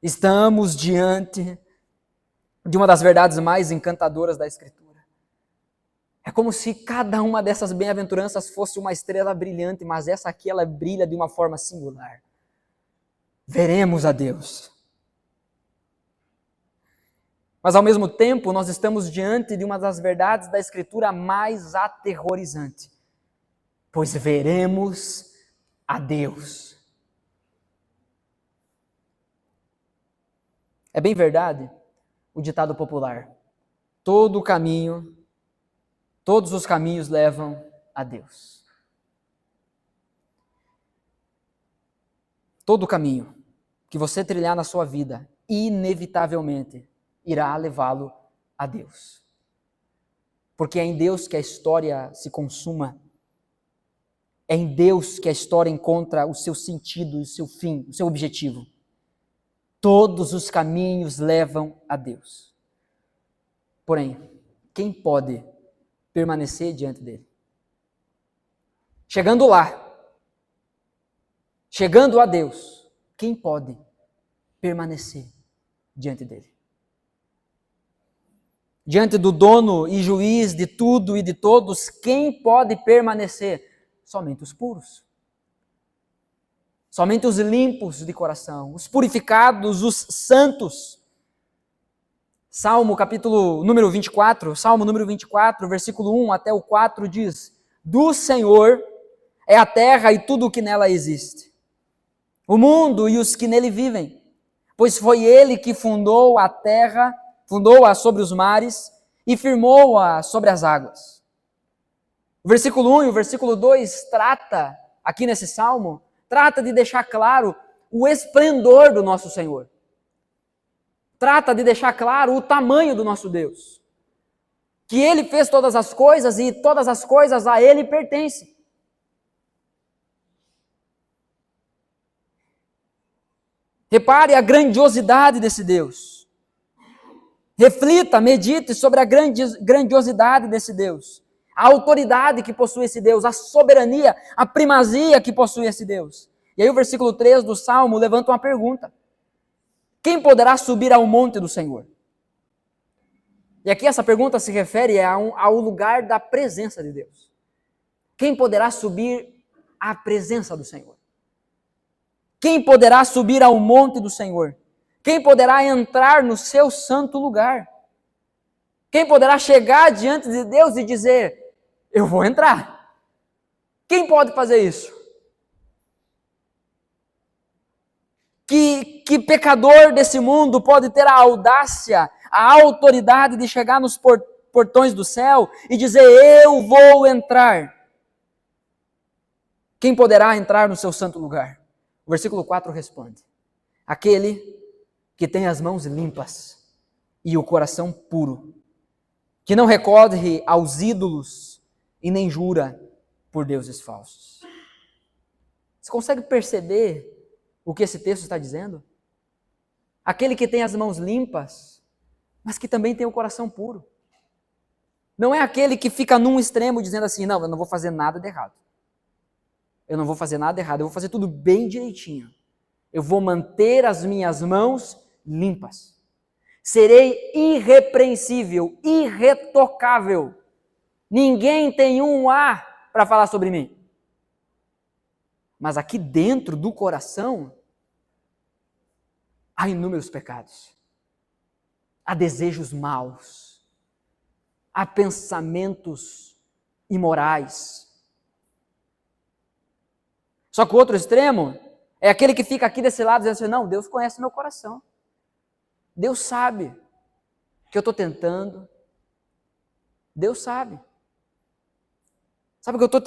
Estamos diante de uma das verdades mais encantadoras da Escritura. É como se cada uma dessas bem-aventuranças fosse uma estrela brilhante, mas essa aqui ela brilha de uma forma singular. Veremos a Deus. Mas ao mesmo tempo, nós estamos diante de uma das verdades da Escritura mais aterrorizante. Pois veremos a Deus. É bem verdade o ditado popular. Todos os caminhos levam a Deus. Todo caminho que você trilhar na sua vida, inevitavelmente, irá levá-lo a Deus. Porque é em Deus que a história se consuma. É em Deus que a história encontra o seu sentido, o seu fim, o seu objetivo. Todos os caminhos levam a Deus. Porém, quem pode permanecer diante dele? Chegando lá, chegando a Deus, quem pode permanecer diante dele? diante do dono e juiz de tudo e de todos, quem pode permanecer? Somente os puros. Somente os limpos de coração, os purificados, os santos. Salmo número 24, versículo 1 até o 4 diz: do Senhor é a terra e tudo o que nela existe, o mundo e os que nele vivem, pois foi ele que fundou a terra, fundou-a sobre os mares e firmou-a sobre as águas. O versículo 1 e o versículo 2 aqui nesse salmo, trata de deixar claro o esplendor do nosso Senhor. Trata de deixar claro o tamanho do nosso Deus. Que Ele fez todas as coisas e todas as coisas a Ele pertencem. Repare a grandiosidade desse Deus. Reflita, medite sobre a grandiosidade desse Deus. A autoridade que possui esse Deus, a soberania, a primazia que possui esse Deus. E aí o versículo 3 do Salmo levanta uma pergunta. Quem poderá subir ao monte do Senhor? E aqui essa pergunta se refere ao lugar da presença de Deus. Quem poderá subir à presença do Senhor? Quem poderá subir ao monte do Senhor? Quem poderá entrar no seu santo lugar? Quem poderá chegar diante de Deus e dizer: eu vou entrar? Quem pode fazer isso? Que pecador desse mundo pode ter a audácia, a autoridade de chegar nos portões do céu e dizer: eu vou entrar? Quem poderá entrar no seu santo lugar? O versículo 4 responde: aquele que tem as mãos limpas e o coração puro, que não recorre aos ídolos e nem jura por deuses falsos. Você consegue perceber o que esse texto está dizendo? Aquele que tem as mãos limpas, mas que também tem o coração puro. Não é aquele que fica num extremo dizendo assim: não, eu não vou fazer nada de errado. Eu não vou fazer nada errado, eu vou fazer tudo bem direitinho. Eu vou manter as minhas mãos limpas. Serei irrepreensível, irretocável. Ninguém tem um A para falar sobre mim. Mas aqui dentro do coração, há inúmeros pecados. Há desejos maus. Há pensamentos imorais. Só que o outro extremo é aquele que fica aqui desse lado dizendo assim: não, Deus conhece meu coração. Deus sabe que eu estou tentando. Deus sabe. Sabe que eu estou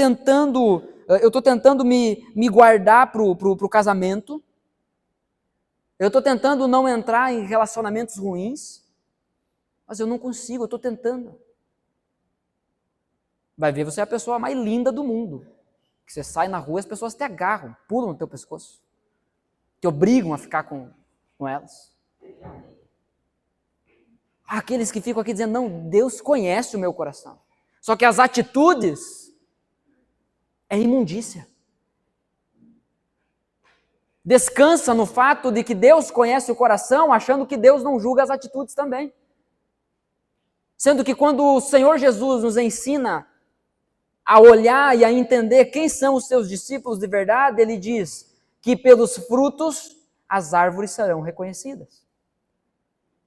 tentando me guardar para o casamento. Eu estou tentando não entrar em relacionamentos ruins. Mas eu não consigo, eu estou tentando. Vai ver, você é a pessoa mais linda do mundo. Que você sai na rua e as pessoas te agarram, pulam no teu pescoço. Te obrigam a ficar com elas. Há aqueles que ficam aqui dizendo: não, Deus conhece o meu coração. Só que as atitudes é imundícia. Descansa no fato de que Deus conhece o coração, achando que Deus não julga as atitudes também. Sendo que quando o Senhor Jesus nos ensina a olhar e a entender quem são os seus discípulos de verdade, ele diz que pelos frutos as árvores serão reconhecidas.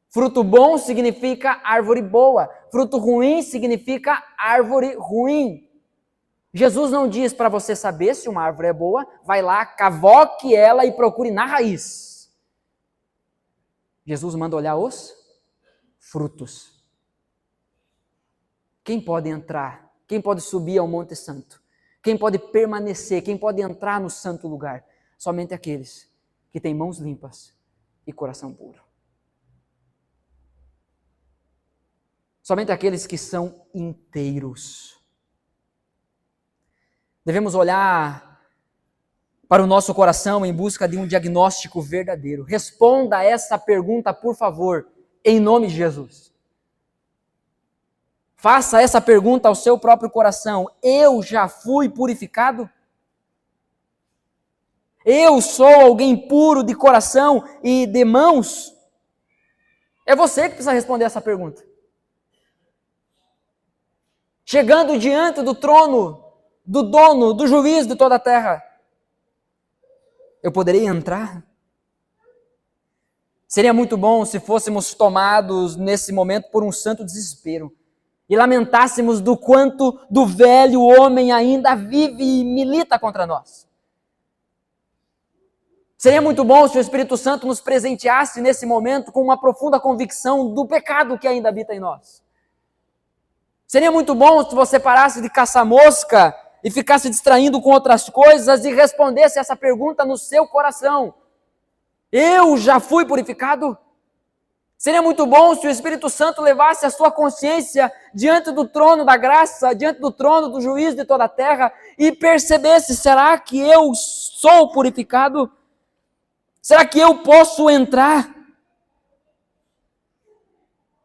Fruto bom significa árvore boa, fruto ruim significa árvore ruim. Jesus não diz para você saber se uma árvore é boa, vai lá, cavoque ela e procure na raiz. Jesus manda olhar os frutos. Quem pode entrar? Quem pode subir ao Monte Santo? Quem pode permanecer? Quem pode entrar no santo lugar? Somente aqueles que têm mãos limpas e coração puro. Somente aqueles que são inteiros. Devemos olhar para o nosso coração em busca de um diagnóstico verdadeiro. Responda a essa pergunta, por favor, em nome de Jesus. Faça essa pergunta ao seu próprio coração: eu já fui purificado? Eu sou alguém puro de coração e de mãos? É você que precisa responder essa pergunta. chegando diante do trono, do dono, do juiz de toda a terra, eu poderia entrar? Seria muito bom se fôssemos tomados nesse momento por um santo desespero e lamentássemos do quanto do velho homem ainda vive e milita contra nós. Seria muito bom se o Espírito Santo nos presenteasse nesse momento com uma profunda convicção do pecado que ainda habita em nós. Seria muito bom se você parasse de caçar mosca e ficasse distraindo com outras coisas e respondesse essa pergunta no seu coração: eu já fui purificado? Seria muito bom se o Espírito Santo levasse a sua consciência diante do trono da graça, diante do trono do juiz de toda a terra e percebesse: será que eu sou purificado? Será que eu posso entrar?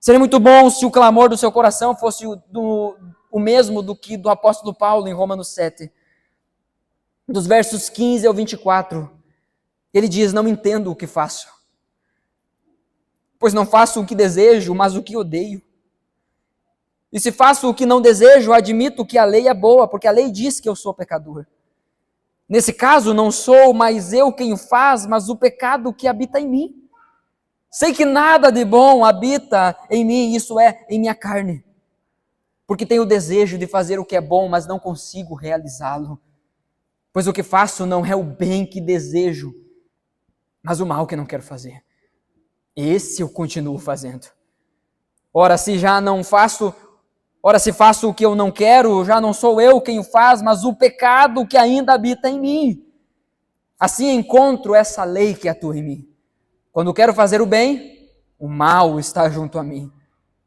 Seria muito bom se o clamor do seu coração fosse o mesmo do que do apóstolo Paulo em Romanos 7, dos versos 15 ao 24. Ele diz: não entendo o que faço, pois não faço o que desejo, mas o que odeio. E se faço o que não desejo, admito que a lei é boa, porque a lei diz que eu sou pecador. Nesse caso, não sou mais eu quem o faz, mas o pecado que habita em mim. Sei que nada de bom habita em mim, isso é, em minha carne. Porque tenho o desejo de fazer o que é bom, mas não consigo realizá-lo. Pois o que faço não é o bem que desejo, mas o mal que não quero fazer. Esse eu continuo fazendo. Ora, se faço o que eu não quero, já não sou eu quem o faz, mas o pecado que ainda habita em mim. Assim encontro essa lei que atua em mim. Quando quero fazer o bem, o mal está junto a mim.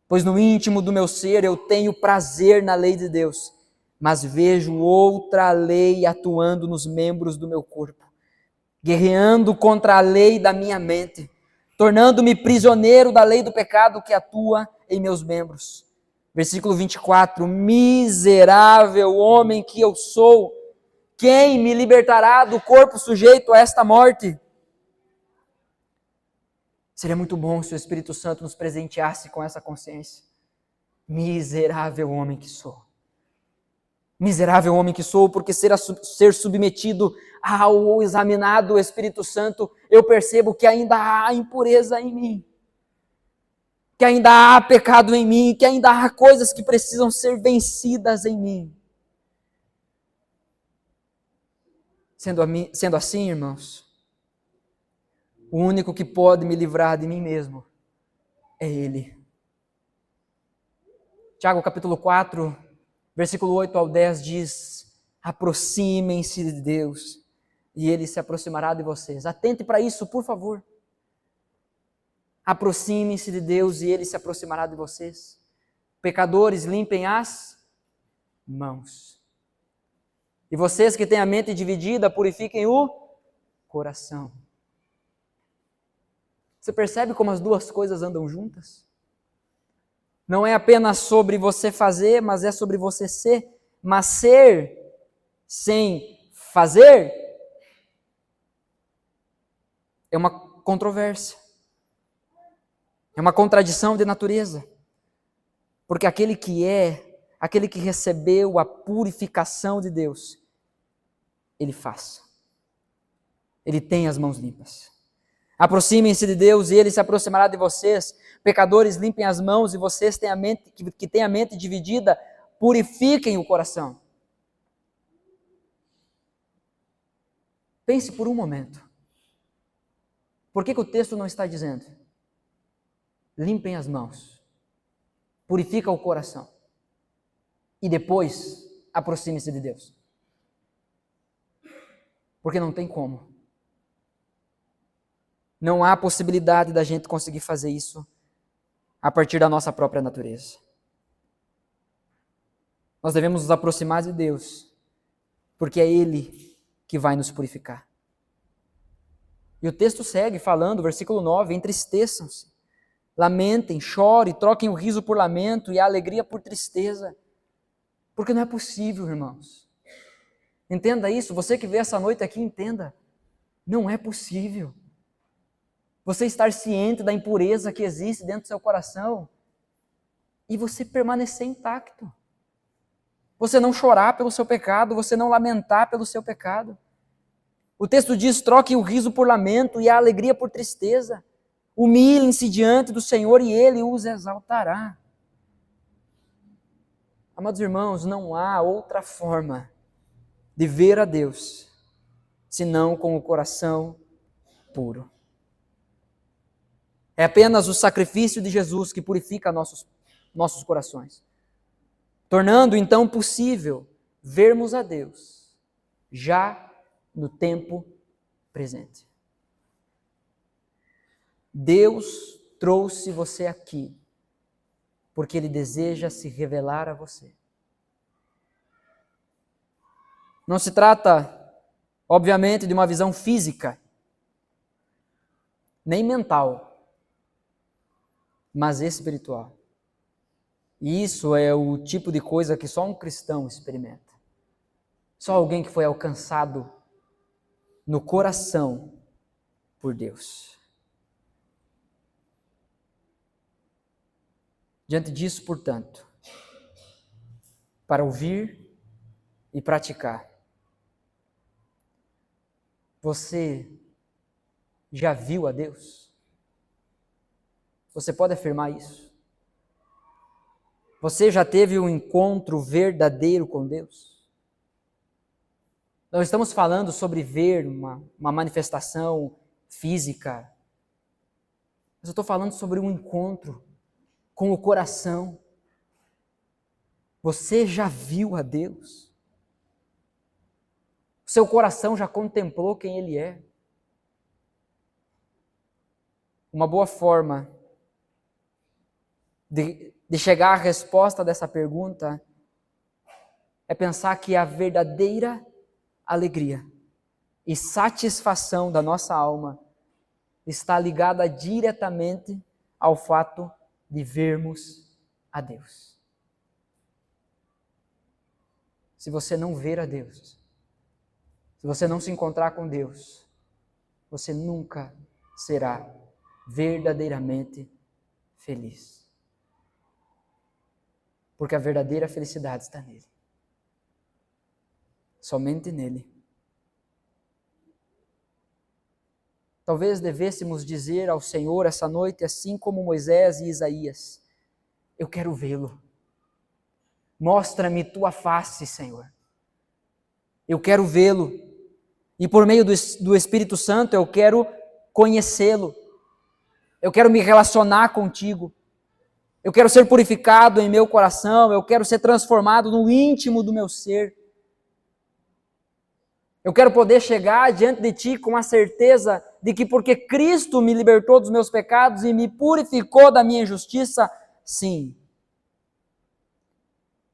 Pois no íntimo do meu ser eu tenho prazer na lei de Deus, mas vejo outra lei atuando nos membros do meu corpo, guerreando contra a lei da minha mente, tornando-me prisioneiro da lei do pecado que atua em meus membros. Versículo 24: miserável homem que eu sou, quem me libertará do corpo sujeito a esta morte? Seria muito bom se o Espírito Santo nos presenteasse com essa consciência. Miserável homem que sou. Miserável homem que sou, porque ser submetido ao examinado Espírito Santo, eu percebo que ainda há impureza em mim, que ainda há pecado em mim, que ainda há coisas que precisam ser vencidas em mim. Sendo assim, irmãos, o único que pode me livrar de mim mesmo é Ele. Tiago capítulo 4, versículo 8 ao 10 diz: aproximem-se de Deus e Ele se aproximará de vocês. Atente para isso, por favor. Aproximem-se de Deus e Ele se aproximará de vocês. Pecadores, limpem as mãos. E vocês que têm a mente dividida, purifiquem o coração. Você percebe como as duas coisas andam juntas? Não é apenas sobre você fazer, mas é sobre você ser. Mas ser sem fazer é uma controvérsia. É uma contradição de natureza. Porque aquele que recebeu a purificação de Deus, ele faz. Ele tem as mãos limpas. Aproximem-se de Deus e Ele se aproximará de vocês. Pecadores, limpem as mãos, e vocês que têm a mente dividida, purifiquem o coração. Pense por um momento. Por que o texto não está dizendo: limpem as mãos, purifica o coração, e depois aproxime-se de Deus? Porque não tem como. Não há possibilidade da gente conseguir fazer isso a partir da nossa própria natureza. Nós devemos nos aproximar de Deus, porque é Ele que vai nos purificar. E o texto segue falando, versículo 9: entristeçam-se, lamentem, chorem, troquem o riso por lamento e a alegria por tristeza. Porque não é possível, irmãos. Entenda isso, você que veio essa noite aqui, entenda. Não é possível você estar ciente da impureza que existe dentro do seu coração e você permanecer intacto. Você não chorar pelo seu pecado, você não lamentar pelo seu pecado. O texto diz: troque o riso por lamento e a alegria por tristeza. Humilhem-se diante do Senhor e Ele os exaltará. Amados irmãos, não há outra forma de ver a Deus senão com o coração puro. É apenas o sacrifício de Jesus que purifica nossos corações, tornando então possível vermos a Deus já no tempo presente. Deus trouxe você aqui porque Ele deseja se revelar a você. Não se trata, obviamente, de uma visão física, nem mental, mas espiritual. E isso é o tipo de coisa que só um cristão experimenta. Só alguém que foi alcançado no coração por Deus. Diante disso, portanto, para ouvir e praticar, você já viu a Deus? Você pode afirmar isso? Você já teve um encontro verdadeiro com Deus? Nós estamos falando sobre ver uma manifestação física, mas eu estou falando sobre um encontro com o coração. Você já viu a Deus? Seu coração já contemplou quem Ele é? Uma boa forma de chegar à resposta dessa pergunta é pensar que a verdadeira alegria e satisfação da nossa alma está ligada diretamente ao fato de vermos a Deus. Se você não ver a Deus, se você não se encontrar com Deus, você nunca será verdadeiramente feliz. Porque a verdadeira felicidade está nele. Somente nele. Talvez devêssemos dizer ao Senhor essa noite, assim como Moisés e Isaías: eu quero vê-lo. Mostra-me tua face, Senhor. Eu quero vê-lo. E por meio do Espírito Santo eu quero conhecê-lo. Eu quero me relacionar contigo. Eu quero ser purificado em meu coração. Eu quero ser transformado no íntimo do meu ser. Eu quero poder chegar diante de ti com a certeza de que porque Cristo me libertou dos meus pecados e me purificou da minha injustiça, sim,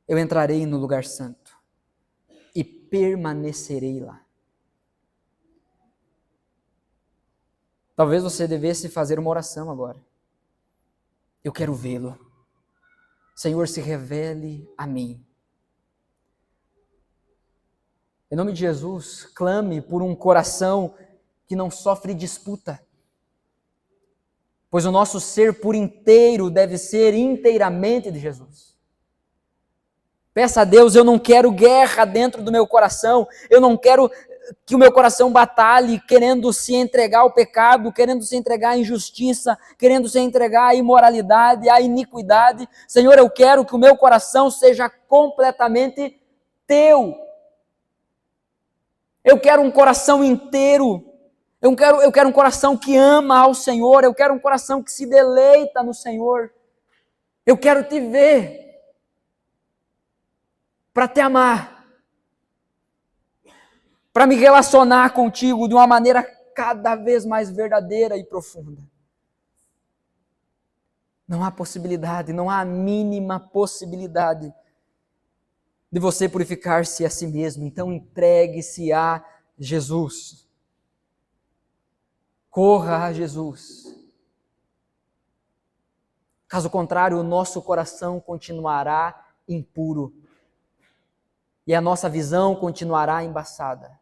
eu entrarei no lugar santo e permanecerei lá. Talvez você devesse fazer uma oração agora. Eu quero vê-lo. Senhor, se revele a mim. Em nome de Jesus, clame por um coração que não sofre disputa, pois o nosso ser por inteiro deve ser inteiramente de Jesus. Peça a Deus: eu não quero guerra dentro do meu coração, eu não quero que o meu coração batalhe querendo se entregar ao pecado, querendo se entregar à injustiça, querendo se entregar à imoralidade, à iniquidade. Senhor, eu quero que o meu coração seja completamente teu. Eu quero um coração inteiro. Eu quero um coração que ama ao Senhor. Eu quero um coração que se deleita no Senhor. Eu quero te ver para te amar, para me relacionar contigo de uma maneira cada vez mais verdadeira e profunda. Não há possibilidade, não há a mínima possibilidade de você purificar-se a si mesmo. Então entregue-se a Jesus. Corra a Jesus. Caso contrário, o nosso coração continuará impuro e a nossa visão continuará embaçada.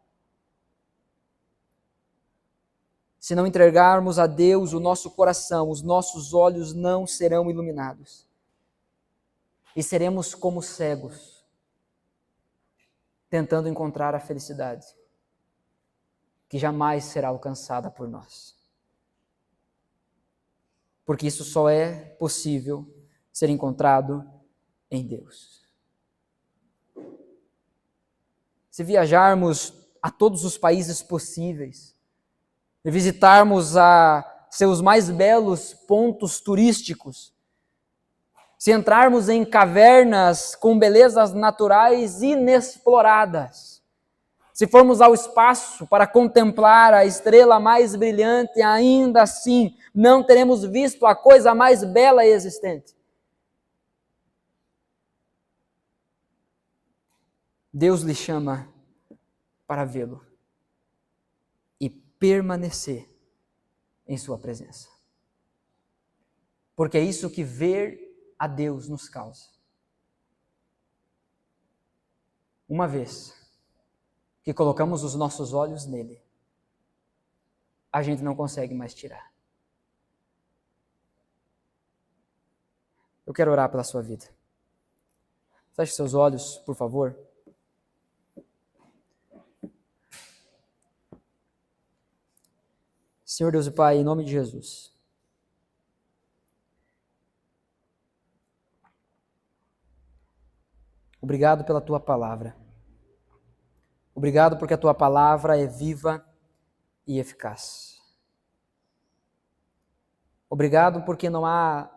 Se não entregarmos a Deus o nosso coração, os nossos olhos não serão iluminados e seremos como cegos, tentando encontrar a felicidade, que jamais será alcançada por nós. Porque isso só é possível ser encontrado em Deus. Se viajarmos a todos os países possíveis, e visitarmos seus mais belos pontos turísticos, se entrarmos em cavernas com belezas naturais inexploradas, se formos ao espaço para contemplar a estrela mais brilhante, ainda assim não teremos visto a coisa mais bela existente. Deus lhe chama para vê-lo e permanecer em sua presença. Porque é isso que ver a Deus nos causa. Uma vez que colocamos os nossos olhos nele, a gente não consegue mais tirar. Eu quero orar pela sua vida. Feche seus olhos, por favor. Senhor Deus e Pai, em nome de Jesus, obrigado pela Tua palavra. Obrigado porque a Tua palavra é viva e eficaz. Obrigado porque não há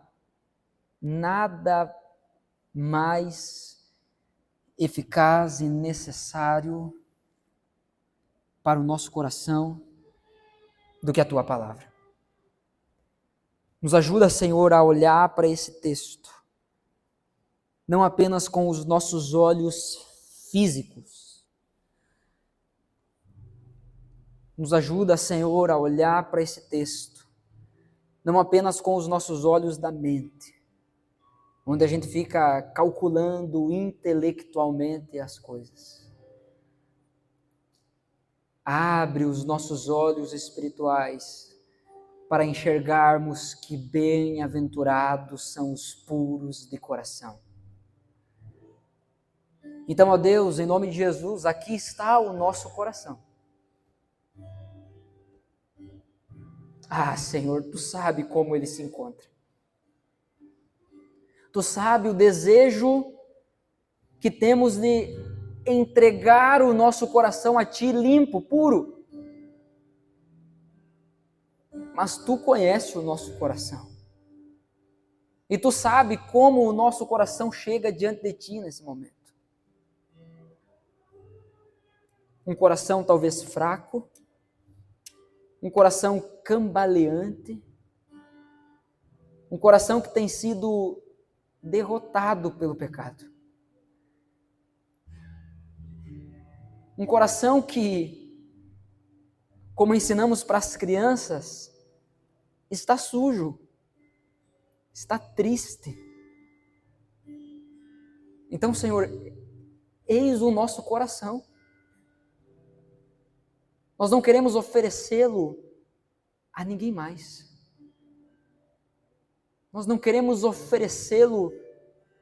nada mais eficaz e necessário para o nosso coração do que a Tua palavra. Nos ajuda, Senhor, a olhar para esse texto, não apenas com os nossos olhos físicos. Nos ajuda, Senhor, a olhar para esse texto, não apenas com os nossos olhos da mente, onde a gente fica calculando intelectualmente as coisas. Abre os nossos olhos espirituais para enxergarmos que bem-aventurados são os puros de coração. Então, ó Deus, em nome de Jesus, aqui está o nosso coração. Ah, Senhor, Tu sabe como ele se encontra. Tu sabe o desejo que temos de entregar o nosso coração a Ti limpo, puro. Mas Tu conheces o nosso coração. E Tu sabe como o nosso coração chega diante de Ti nesse momento. Um coração talvez fraco, um coração cambaleante, um coração que tem sido derrotado pelo pecado. Um coração que, como ensinamos para as crianças, está sujo, está triste. Então, Senhor, eis o nosso coração. Nós não queremos oferecê-lo a ninguém mais. Nós não queremos oferecê-lo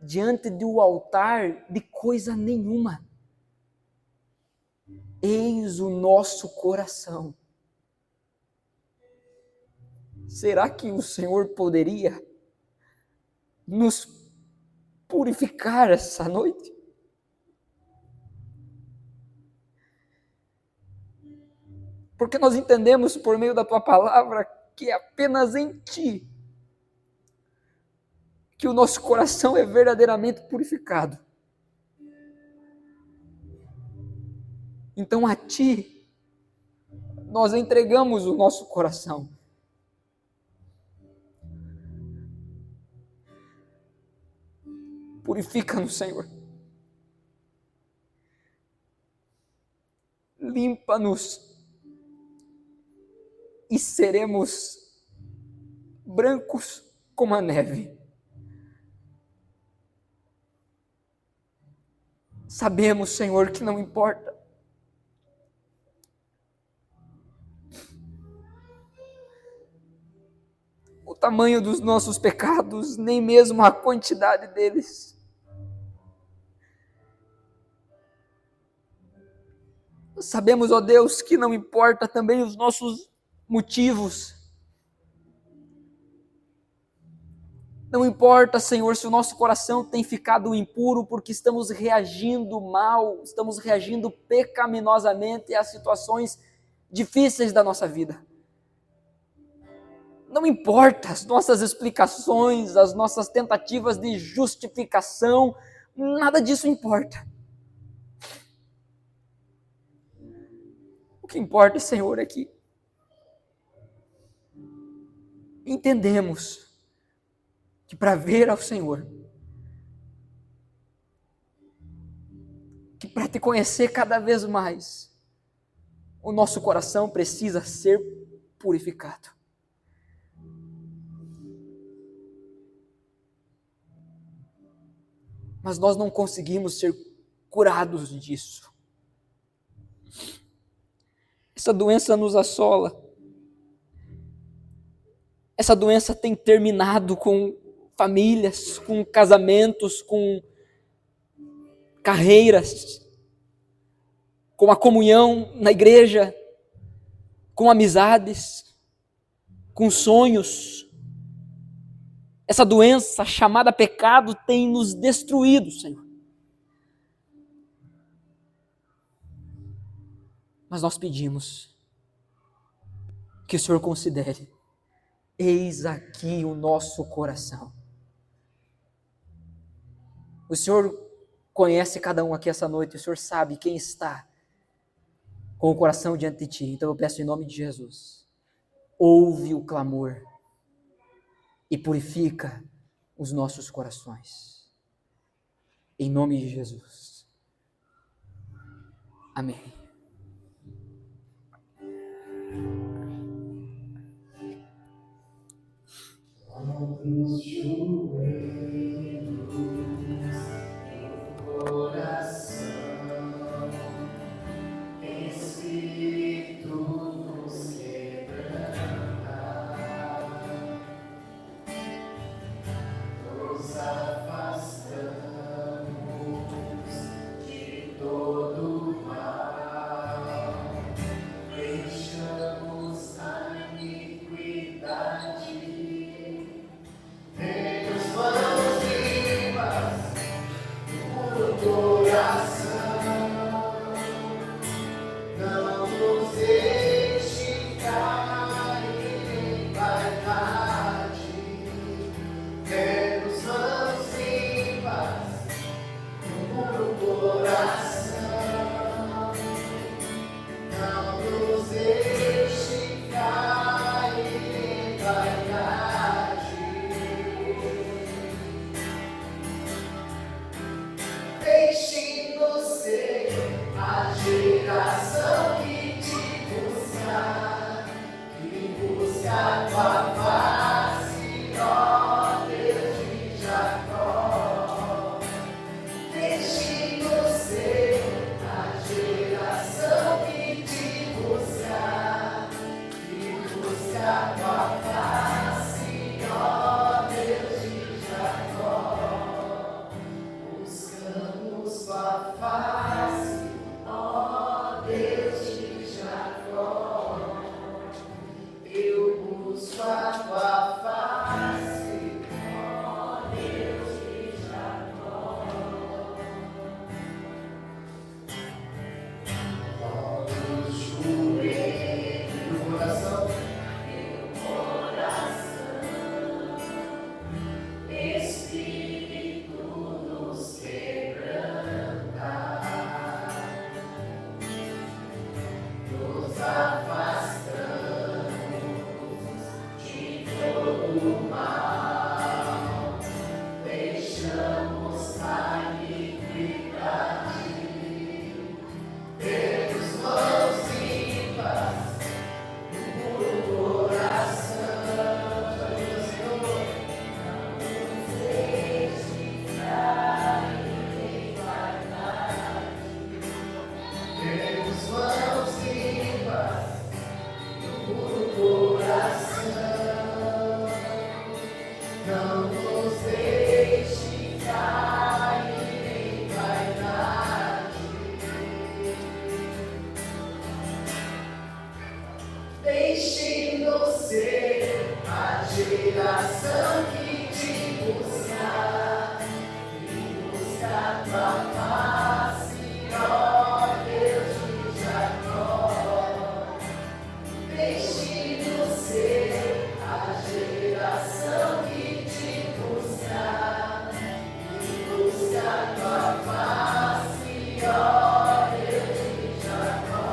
diante do altar de coisa nenhuma. Eis o nosso coração. Será que o Senhor poderia nos purificar essa noite? Porque nós entendemos por meio da Tua palavra que é apenas em Ti que o nosso coração é verdadeiramente purificado. Então a Ti nós entregamos o nosso coração. Purifica-nos, Senhor. Limpa-nos e seremos brancos como a neve. Sabemos, Senhor, que não importa o tamanho dos nossos pecados, nem mesmo a quantidade deles. sabemos, ó Deus, que não importa também os nossos motivos. Não importa, Senhor, se o nosso coração tem ficado impuro porque estamos reagindo mal, estamos reagindo pecaminosamente às situações difíceis da nossa vida. Não importa as nossas explicações, as nossas tentativas de justificação, nada disso importa. O que importa, Senhor, é que entendemos que para ver ao Senhor, que para te conhecer cada vez mais, o nosso coração precisa ser purificado. Mas nós não conseguimos ser curados disso. Essa doença nos assola. Essa doença tem terminado com famílias, com casamentos, com carreiras, com a comunhão na igreja, com amizades, com sonhos. Essa doença chamada pecado tem nos destruído, Senhor. Mas nós pedimos que o Senhor considere: eis aqui o nosso coração. O Senhor conhece cada um aqui essa noite, o Senhor sabe quem está com o coração diante de Ti. Então eu peço em nome de Jesus, ouve o clamor e purifica os nossos corações. Em nome de Jesus. Amém. Os joelhos, o coração, Espírito nos quebranta, nos afastamos de todo mal, deixamos a iniquidade. Deixe-nos ser a geração que te busca, que busca a tua face, ó Deus de Jacó. Deixe-nos ser a geração que te busca, que busca a tua face, ó Deus de Jacó. Buscamos tua face, ó Deus de Jacó. Eu busco a tua face, ó Deus de Jacó. Dobra os joelhos do coração, deixe-nos ser a geração que te busca, que busca tua face, ó Deus de Jacó. Deixe-nos ser a geração que te busca, que busca tua face, ó Deus de Jacó.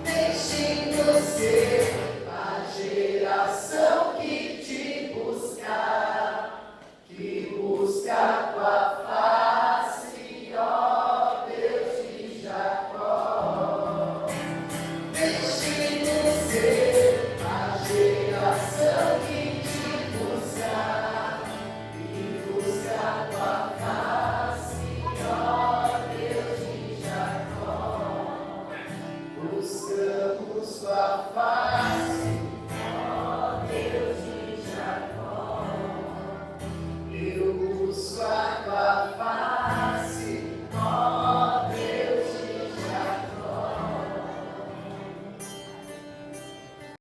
Deixe-nos ser a geração que te busca, que busca tua face, ó Deus de Jacó. Deixe-nos ser a geração que te busca, que busca tua face, ó Deus de Jacó. Buscamos tua face.